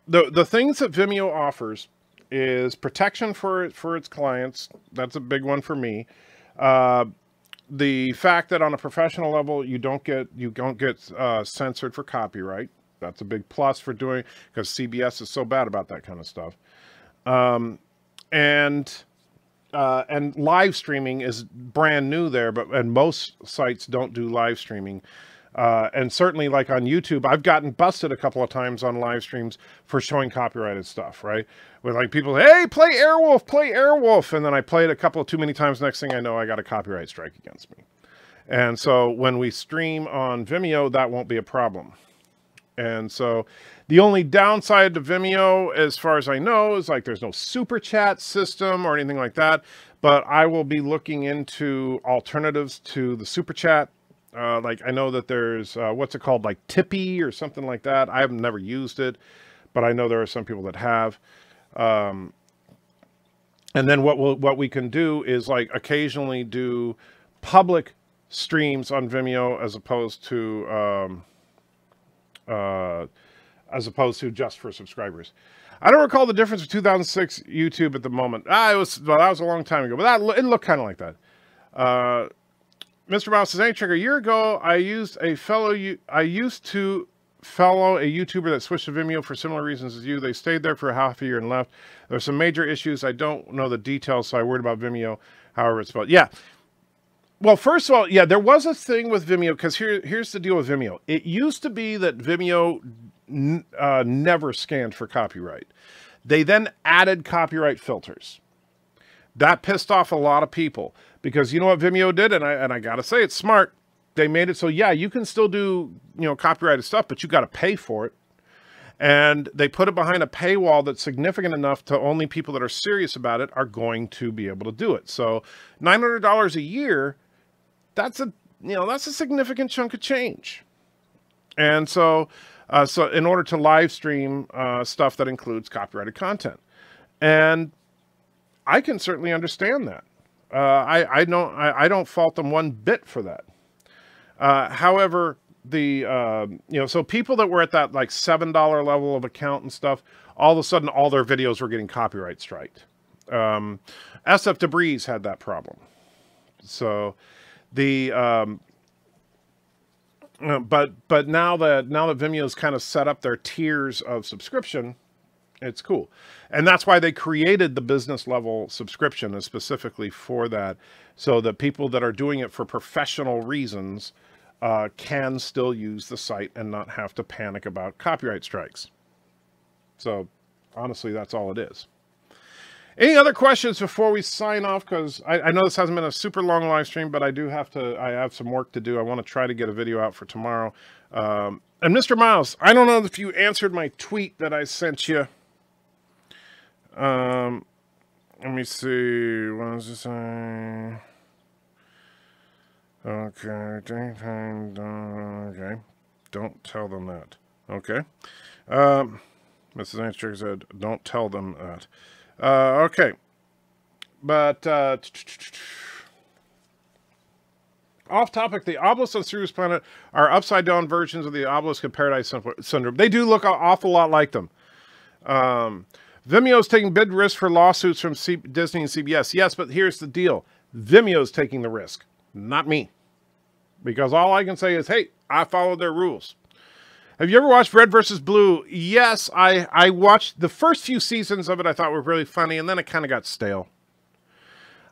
The things that Vimeo offers is protection for its clients. That's a big one for me. The fact that on a professional level you don't get censored for copyright. That's a big plus for doing, because CBS is so bad about that kind of stuff. And live streaming is brand new there, and most sites don't do live streaming. And certainly, like on YouTube, I've gotten busted a couple of times on live streams for showing copyrighted stuff, right? With like people, hey, play Airwolf, and then I play it a couple of too many times. Next thing I know, I got a copyright strike against me. And so when we stream on Vimeo, that won't be a problem. And so the only downside to Vimeo, as far as I know, is like there's no super chat system or anything like that. But I will be looking into alternatives to the super chat. Like I know that there's what's it called, like Tippy or something like that. I have never used it, but I know there are some people that have. And then what we can do is like occasionally do public streams on Vimeo as opposed to just for subscribers. I don't recall the difference with 2006 YouTube at the moment. That was a long time ago, but it looked kind of like that. Mr. Mouse says, "Hey, Trigger, a year ago, I used to follow a YouTuber that switched to Vimeo for similar reasons as you. They stayed there for half a year and left. There's some major issues. I don't know the details, so I worried about Vimeo. However, it's about yeah." Well, first of all, yeah, there was a thing with Vimeo, because here's the deal with Vimeo. It used to be that Vimeo never scanned for copyright. They then added copyright filters. That pissed off a lot of people, because you know what Vimeo did, and I gotta say it's smart. They made it so yeah, you can still do copyrighted stuff, but you got to pay for it. And they put it behind a paywall that's significant enough to only people that are serious about it are going to be able to do it. So $900 a year. That's a significant chunk of change. And so in order to live stream stuff that includes copyrighted content, and I can certainly understand that. I don't fault them one bit for that. However, so people that were at that like $7 level of account and stuff, all of a sudden all their videos were getting copyright striked. SF Debris had that problem. So but now that Vimeo's kind of set up their tiers of subscription, it's cool. And that's why they created the business level subscription specifically for that, so that people that are doing it for professional reasons can still use the site and not have to panic about copyright strikes. So honestly, that's all it is. Any other questions before we sign off? Because I know this hasn't been a super long live stream, but I have some work to do. I want to try to get a video out for tomorrow. And Mr. Miles, I don't know if you answered my tweet that I sent you. Let me see. What does it say? Okay. Okay. Don't tell them that. Okay. Mrs. Anstrig said, don't tell them that. Okay. But, off topic, the obelisk of Ceres Planet are upside down versions of the obelisk of Paradise Syndrome. They do look an awful lot like them. Vimeo's taking big risks for lawsuits from Disney and CBS. Yes, but here's the deal. Vimeo's taking the risk, not me. Because all I can say is, hey, I followed their rules. Have you ever watched Red vs. Blue? Yes, I watched the first few seasons of it. I thought were really funny, and then it kind of got stale.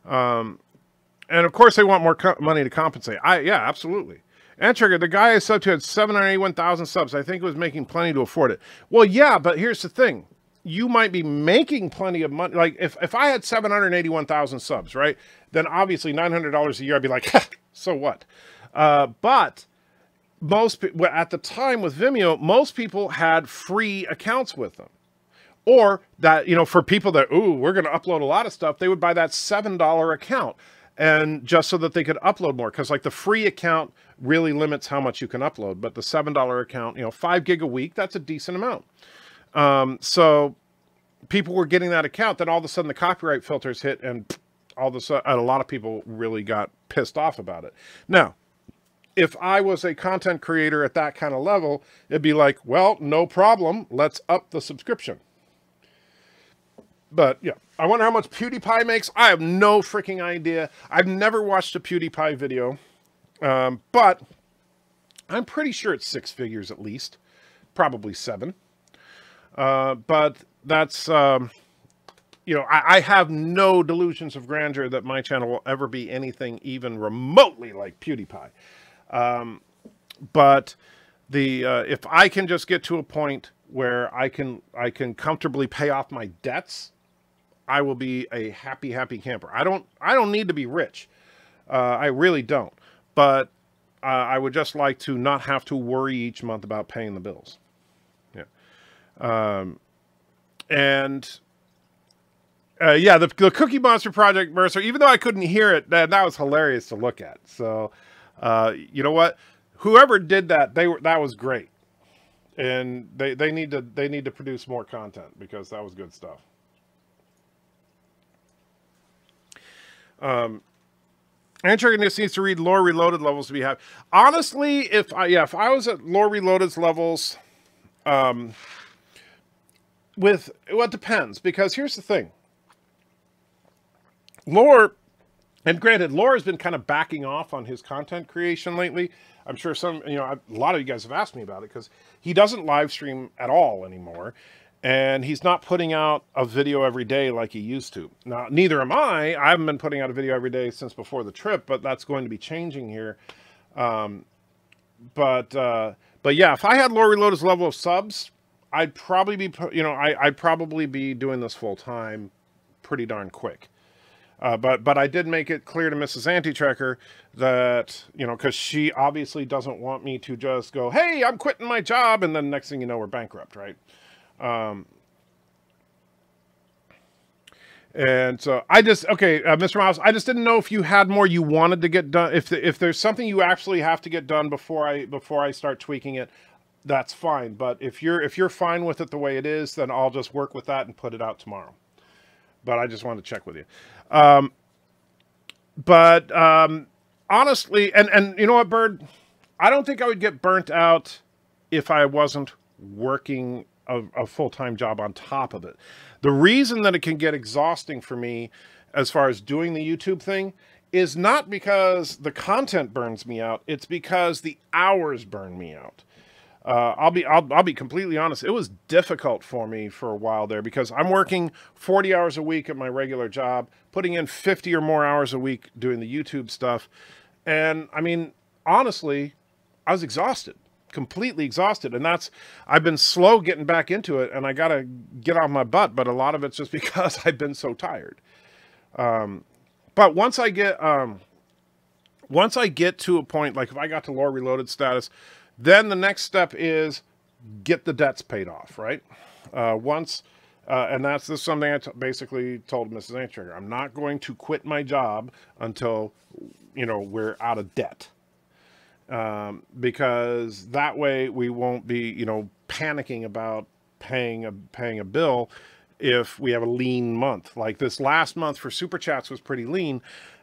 And of course, they want more money to compensate. Yeah, absolutely. And Trigger, the guy I subbed to had 781,000 subs. I think it was making plenty to afford it. Well, yeah, but here's the thing. You might be making plenty of money. Like, if I had 781,000 subs, right? Then obviously $900 a year, I'd be like, so what? But at the time with Vimeo, most people had free accounts with them. Or that, for people that, we're going to upload a lot of stuff, they would buy that $7 account. And just so that they could upload more. Because like the free account really limits how much you can upload. But the $7 account, 5 gig a week, that's a decent amount. So people were getting that account. Then all of a sudden the copyright filters hit, and all of a sudden a lot of people really got pissed off about it. Now, if I was a content creator at that kind of level, it'd be like, well, no problem. Let's up the subscription. But yeah, I wonder how much PewDiePie makes. I have no freaking idea. I've never watched a PewDiePie video, but I'm pretty sure it's 6 figures at least, probably 7. But that's, you know, I have no delusions of grandeur that my channel will ever be anything even remotely like PewDiePie. But if I can just get to a point where I can comfortably pay off my debts, I will be a happy camper. I don't need to be rich. I really don't. But I would just like to not have to worry each month about paying the bills. Yeah. Yeah, the Cookie Monster Project, Mercer, even though I couldn't hear it, that was hilarious to look at. So, you know what? Whoever did that, that was great. And they need to produce more content because that was good stuff. Antrigger just needs to read Lore Reloaded levels to be happy. Honestly, if I was at Lore Reloaded's levels, well, it depends, because here's the thing. Lore, and granted, Lore has been kind of backing off on his content creation lately. I'm sure a lot of you guys have asked me about it, because he doesn't live stream at all anymore. And he's not putting out a video every day like he used to. Now, neither am I. I haven't been putting out a video every day since before the trip, but that's going to be changing here. But yeah, if I had Lore Reloaded's level of subs, I'd probably be, I'd probably be doing this full time pretty darn quick. But I did make it clear to Mrs. Anti-Tracker that, because she obviously doesn't want me to just go, hey, I'm quitting my job, and then next thing you know, we're bankrupt, right? And so Mr. Mouse, I just didn't know if you had more you wanted to get done. If there's something you actually have to get done before I start tweaking it, that's fine. But if you're fine with it the way it is, then I'll just work with that and put it out tomorrow. But I just wanted to check with you. Honestly, and you know what, Bird? I don't think I would get burnt out if I wasn't working a full-time job on top of it. The reason that it can get exhausting for me as far as doing the YouTube thing is not because the content burns me out. It's because the hours burn me out. I'll be completely honest. It was difficult for me for a while there because I'm working 40 hours a week at my regular job, putting in 50 or more hours a week doing the YouTube stuff. And I mean, honestly, I was exhausted, completely exhausted. And I've been slow getting back into it, and I got to get off my butt. But a lot of it's just because I've been so tired. But once I get to a point, like if I got to Lore Reloaded status, then the next step is get the debts paid off, right? And that's something I basically told Mrs. Antrigger. I'm not going to quit my job until, we're out of debt. Because that way we won't be, panicking about paying a bill if we have a lean month. Like this last month for Super Chats was pretty lean.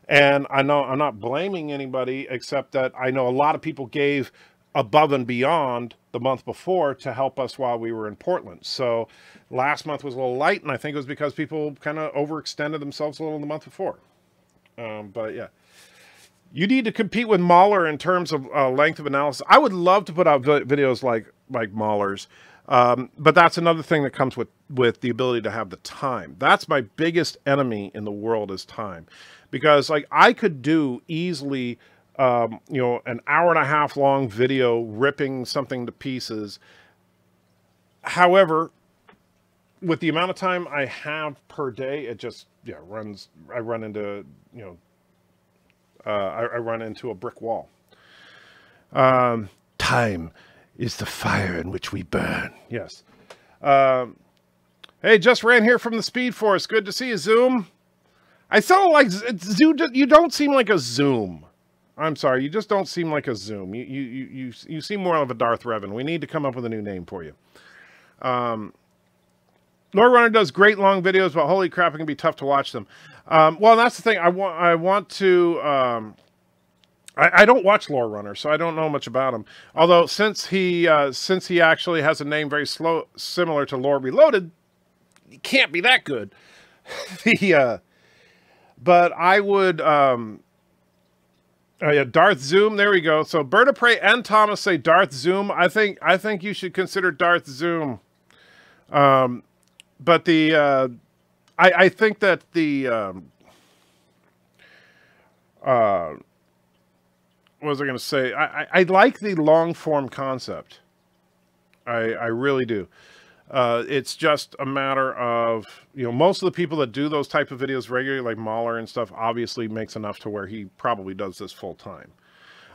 And I know I'm not blaming anybody, except that I know a lot of people gave above and beyond the month before to help us while we were in Portland. So last month was a little light, and I think it was because people kind of overextended themselves a little the month before. But yeah, you need to compete with Mahler in terms of length of analysis. I would love to put out videos like Mahler's, but that's another thing that comes with the ability to have the time. That's my biggest enemy in the world is time, because like I could do easily an hour-and-a-half long video ripping something to pieces. However, with the amount of time I have per day, it just, I run into, I run into a brick wall. Time is the fire in which we burn. Yes. Hey, just ran here from the Speed Force. Good to see you, Zoom. I sound like, you don't seem like a Zoom. I'm sorry, you just don't seem like a Zoom. You seem more of a Darth Revan. We need to come up with a new name for you. Lore Runner does great long videos, but holy crap, it can be tough to watch them. Well, that's the thing. I want to. I don't watch Lore Runner, so I don't know much about him. Although since he actually has a name very similar to Lore Reloaded, it can't be that good. But I would, yeah, Darth Zoom. There we go. So Bird of Prey and Thomas say Darth Zoom. I think you should consider Darth Zoom. But I think that what was I going to say? I like the long form concept. I really do. It's just a matter of, most of the people that do those type of videos regularly, like Mahler and stuff, obviously makes enough to where he probably does this full time.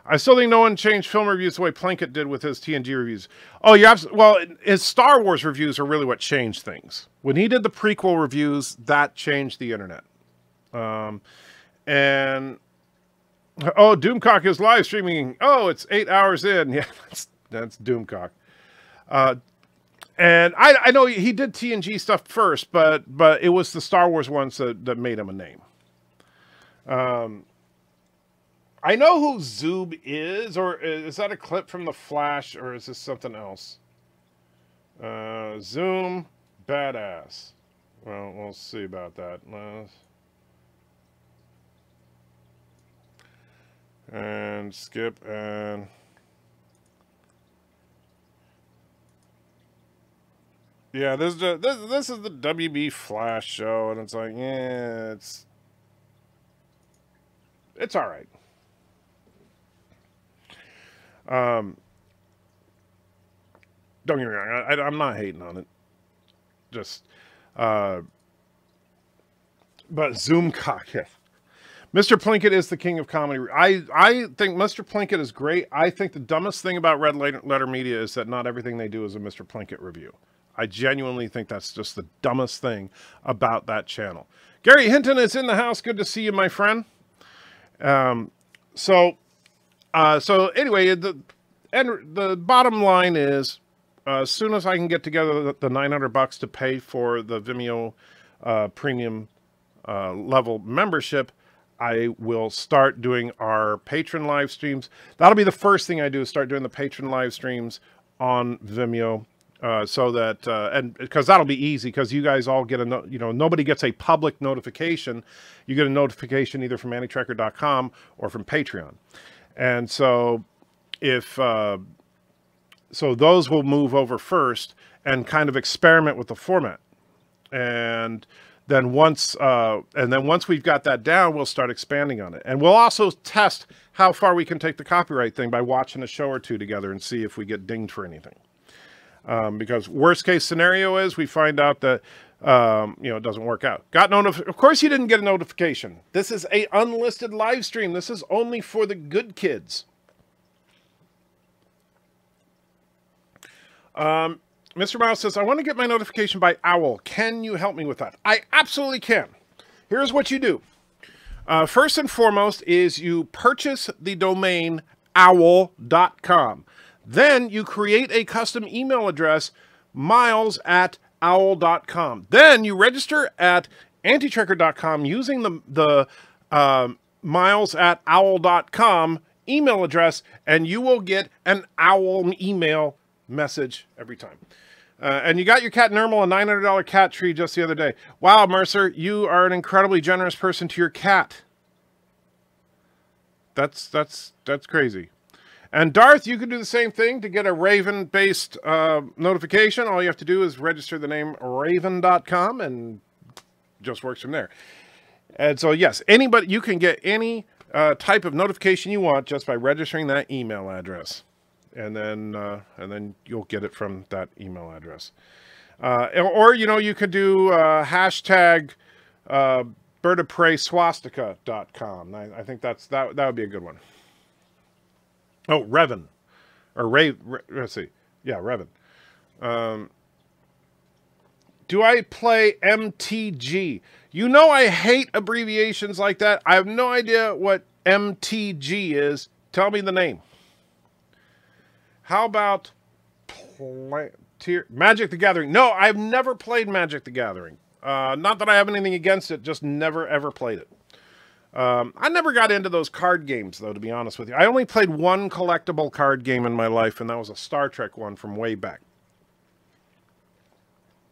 I still think no one changed film reviews the way Plinkett did with his TNG reviews. Oh, yeah. Well, his Star Wars reviews are really what changed things. When he did the prequel reviews, that changed the internet. And oh, Doomcock is live streaming. Oh, it's 8 hours in. Yeah, that's Doomcock. And I know he did TNG stuff first, but it was the Star Wars ones that made him a name. I know who Zoob is, or is that a clip from The Flash, or is this something else? Zoom, badass. Well, we'll see about that. And skip and... Yeah, this is the WB Flash show, and it's like, yeah, it's all right. Don't get me wrong, I'm not hating on it. Just, but Zoomcock, yeah. Mr. Plinkett is the king of comedy. I think Mr. Plinkett is great. I think the dumbest thing about Red Letter Media is that not everything they do is a Mr. Plinkett review. I genuinely think that's just the dumbest thing about that channel. Gary Hinton is in the house. Good to see you, my friend. So anyway, the bottom line is, as soon as I can get together the $900 to pay for the Vimeo premium level membership, I will start doing our patron live streams. That'll be the first thing I do, is start doing the patron live streams on Vimeo. So that, and because that'll be easy, because you guys all get nobody gets a public notification. You get a notification either from antitracker.com or from Patreon. And so so those will move over first and kind of experiment with the format. And then once we've got that down, we'll start expanding on it. And we'll also test how far we can take the copyright thing by watching a show or two together and see if we get dinged for anything. Because worst case scenario is we find out that, it doesn't work out. Of course you didn't get a notification. This is a unlisted live stream. This is only for the good kids. Mr. Miles says, I want to get my notification by Owl. Can you help me with that? I absolutely can. Here's what you do. First and foremost is you purchase the domain owl.com. Then you create a custom email address, miles@owl.com. Then you register at antitracker.com using the miles@owl.com email address, and you will get an Owl email message every time. And you got your cat Nermal a $900 cat tree just the other day. Wow, Mercer, you are an incredibly generous person to your cat. That's crazy. And Darth, you can do the same thing to get a Raven-based notification. All you have to do is register the name raven.com, and just works from there. And so, yes, you can get any type of notification you want just by registering that email address. And then you'll get it from that email address. Or you could do hashtag birdofpreyswastika.com. I think that would be a good one. Oh, Revan. Or let's see. Yeah, Revan. Do I play MTG? I hate abbreviations like that. I have no idea what MTG is. Tell me the name. How about Magic the Gathering? No, I've never played Magic the Gathering. Not that I have anything against it, just never ever played it. I never got into those card games, though, to be honest with you. I only played one collectible card game in my life, and that was a Star Trek one from way back.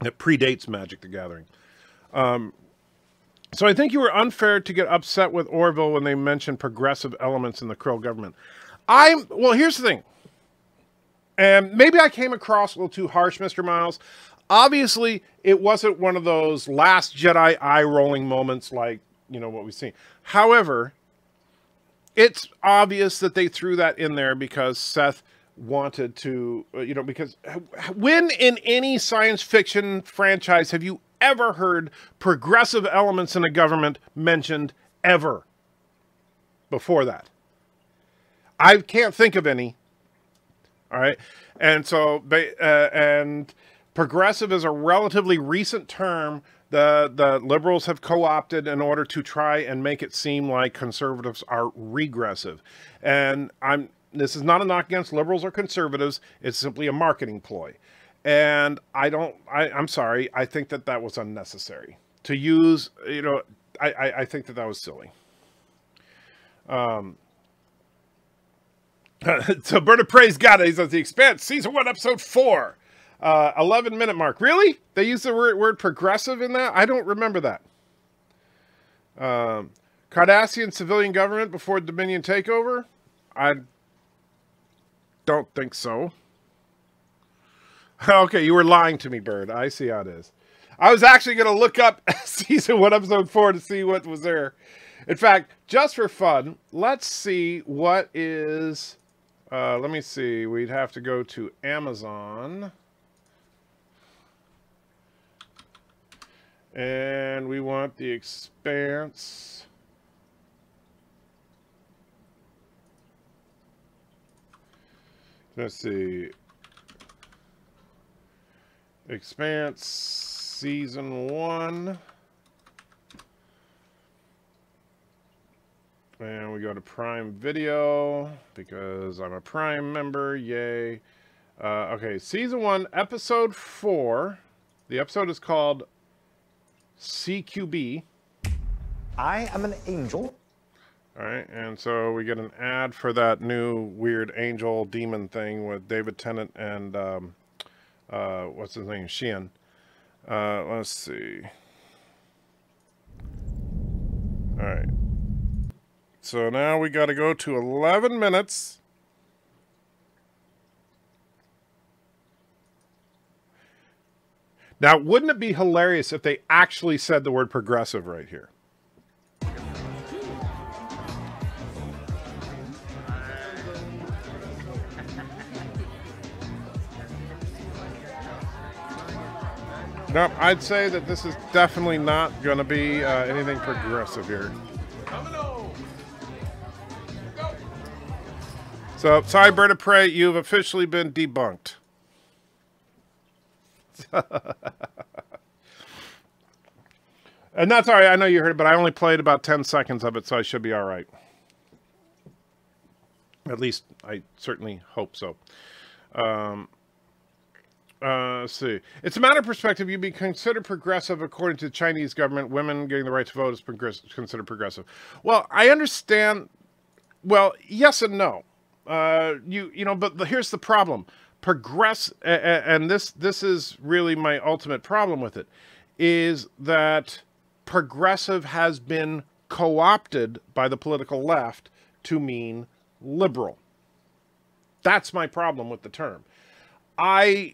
It predates Magic the Gathering. So I think you were unfair to get upset with Orville when they mentioned progressive elements in the Krill government. Well, here's the thing. And maybe I came across a little too harsh, Mr. Miles. Obviously, it wasn't one of those Last Jedi eye-rolling moments like, what we've seen. However, it's obvious that they threw that in there because Seth wanted to, because when in any science fiction franchise have you ever heard progressive elements in a government mentioned ever before that? I can't think of any. All right. And so, and progressive is a relatively recent term the liberals have co-opted in order to try and make it seem like conservatives are regressive. And this is not a knock against liberals or conservatives. It's simply a marketing ploy. And I'm sorry. I think that was unnecessary to use, I think that was silly. So Bird of Prey's got it. He says The Expanse, season 1, episode 4, 11-minute mark. Really? They use the word progressive in that? I don't remember that. Cardassian civilian government before Dominion takeover? I don't think so. Okay, you were lying to me, Bird. I see how it is. I was actually going to look up season 1, episode 4 to see what was there. In fact, just for fun, let's see what is... let me see. We'd have to go to Amazon. And we want The Expanse. Let's see. Expanse season 1. And we go to Prime Video because I'm a Prime member. Yay. Okay, season 1, episode 4. The episode is called CQB. I am an angel. All right, and so we get an ad for that new weird angel demon thing with David Tennant and what's his name? Sheehan. Let's see. All right. So now we got to go to 11 minutes. Now, wouldn't it be hilarious if they actually said the word progressive right here? Nope, I'd say that this is definitely not going to be anything progressive here. So, sorry, Bird of Prey, you've officially been debunked. And that's all right, I know you heard it, but I only played about 10 seconds of it, so I should be all right. At least, I certainly hope so. Let's see. It's a matter of perspective. You'd be considered progressive according to the Chinese government. Women getting the right to vote is considered progressive. Well, I understand. Well, yes and no. But here's the problem. And this is really my ultimate problem with it, is that progressive has been co-opted by the political left to mean liberal. That's my problem with the term. I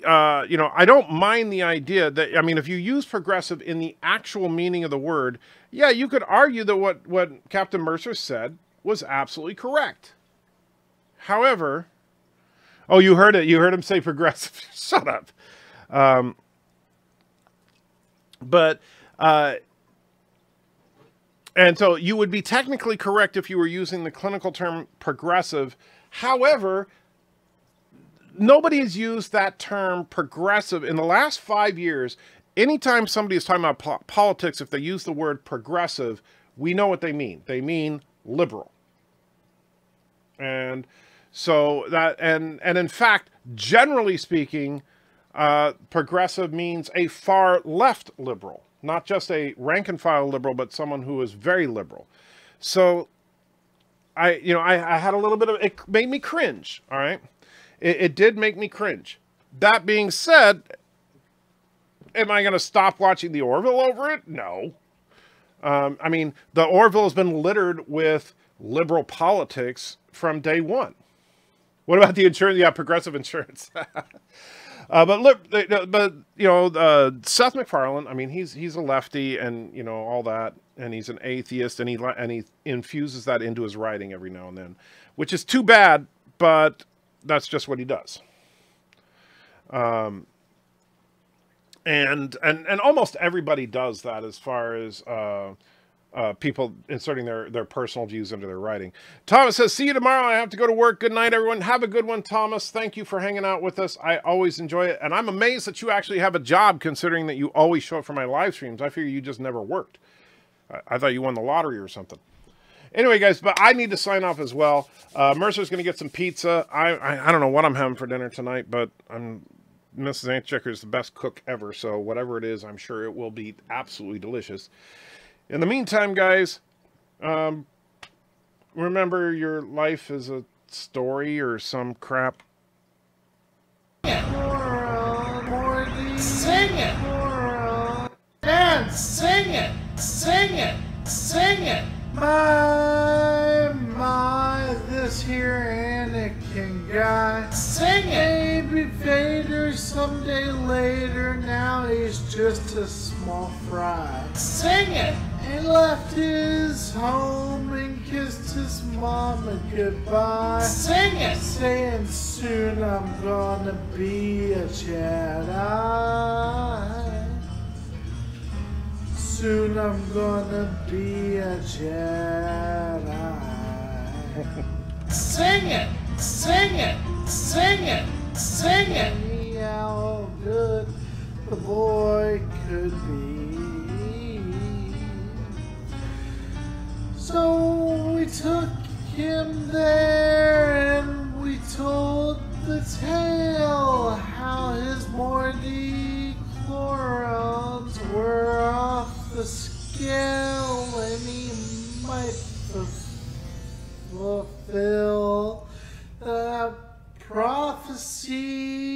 don't mind the idea that, I mean, if you use progressive in the actual meaning of the word, yeah, you could argue that what Captain Mercer said was absolutely correct. However, oh, you heard it. You heard him say progressive. Shut up. And so you would be technically correct if you were using the clinical term progressive. However, nobody has used that term progressive in the last 5 years. Anytime somebody is talking about politics, if they use the word progressive, we know what they mean. They mean liberal. And so that, and in fact, generally speaking, progressive means a far left liberal, not just a rank and file liberal, but someone who is very liberal. So I had a little bit of, it made me cringe. All right. It did make me cringe. That being said, am I going to stop watching the Orville over it? No. I mean, the Orville has been littered with liberal politics from day one. What about the insurance? Yeah, progressive insurance. But look, but you know, Seth MacFarlane. I mean, he's a lefty, and you know all that, and he's an atheist, and he infuses that into his writing every now and then, which is too bad, but that's just what he does. And almost everybody does that as far as people inserting their personal views into their writing. Thomas says, see you tomorrow. I have to go to work. Good night, everyone. Have a good one, Thomas. Thank you for hanging out with us. I always enjoy it. And I'm amazed that you actually have a job, considering that you always show up for my live streams. I figure you just never worked. I thought you won the lottery or something. Anyway, guys, but I need to sign off as well. Mercer's going to get some pizza. I don't know what I'm having for dinner tonight, but Mrs. Antchecker is the best cook ever, so whatever it is, I'm sure it will be absolutely delicious. In the meantime, guys, remember your life is a story or some crap. Sing it! And sing it! Sing it! Sing it! My, this here Anakin guy. Sing it! Maybe Vader someday later, now he's just a small fry. Sing it! He left his home and kissed his mama goodbye. Sing it! Saying soon I'm gonna be a Jedi. Soon I'm gonna be a Jedi. Sing it! Sing it! Sing it! Sing it! See how good the boy could be. So we took him there and we told the tale how his Mordi-chlorons were off the scale and he might fulfill the prophecy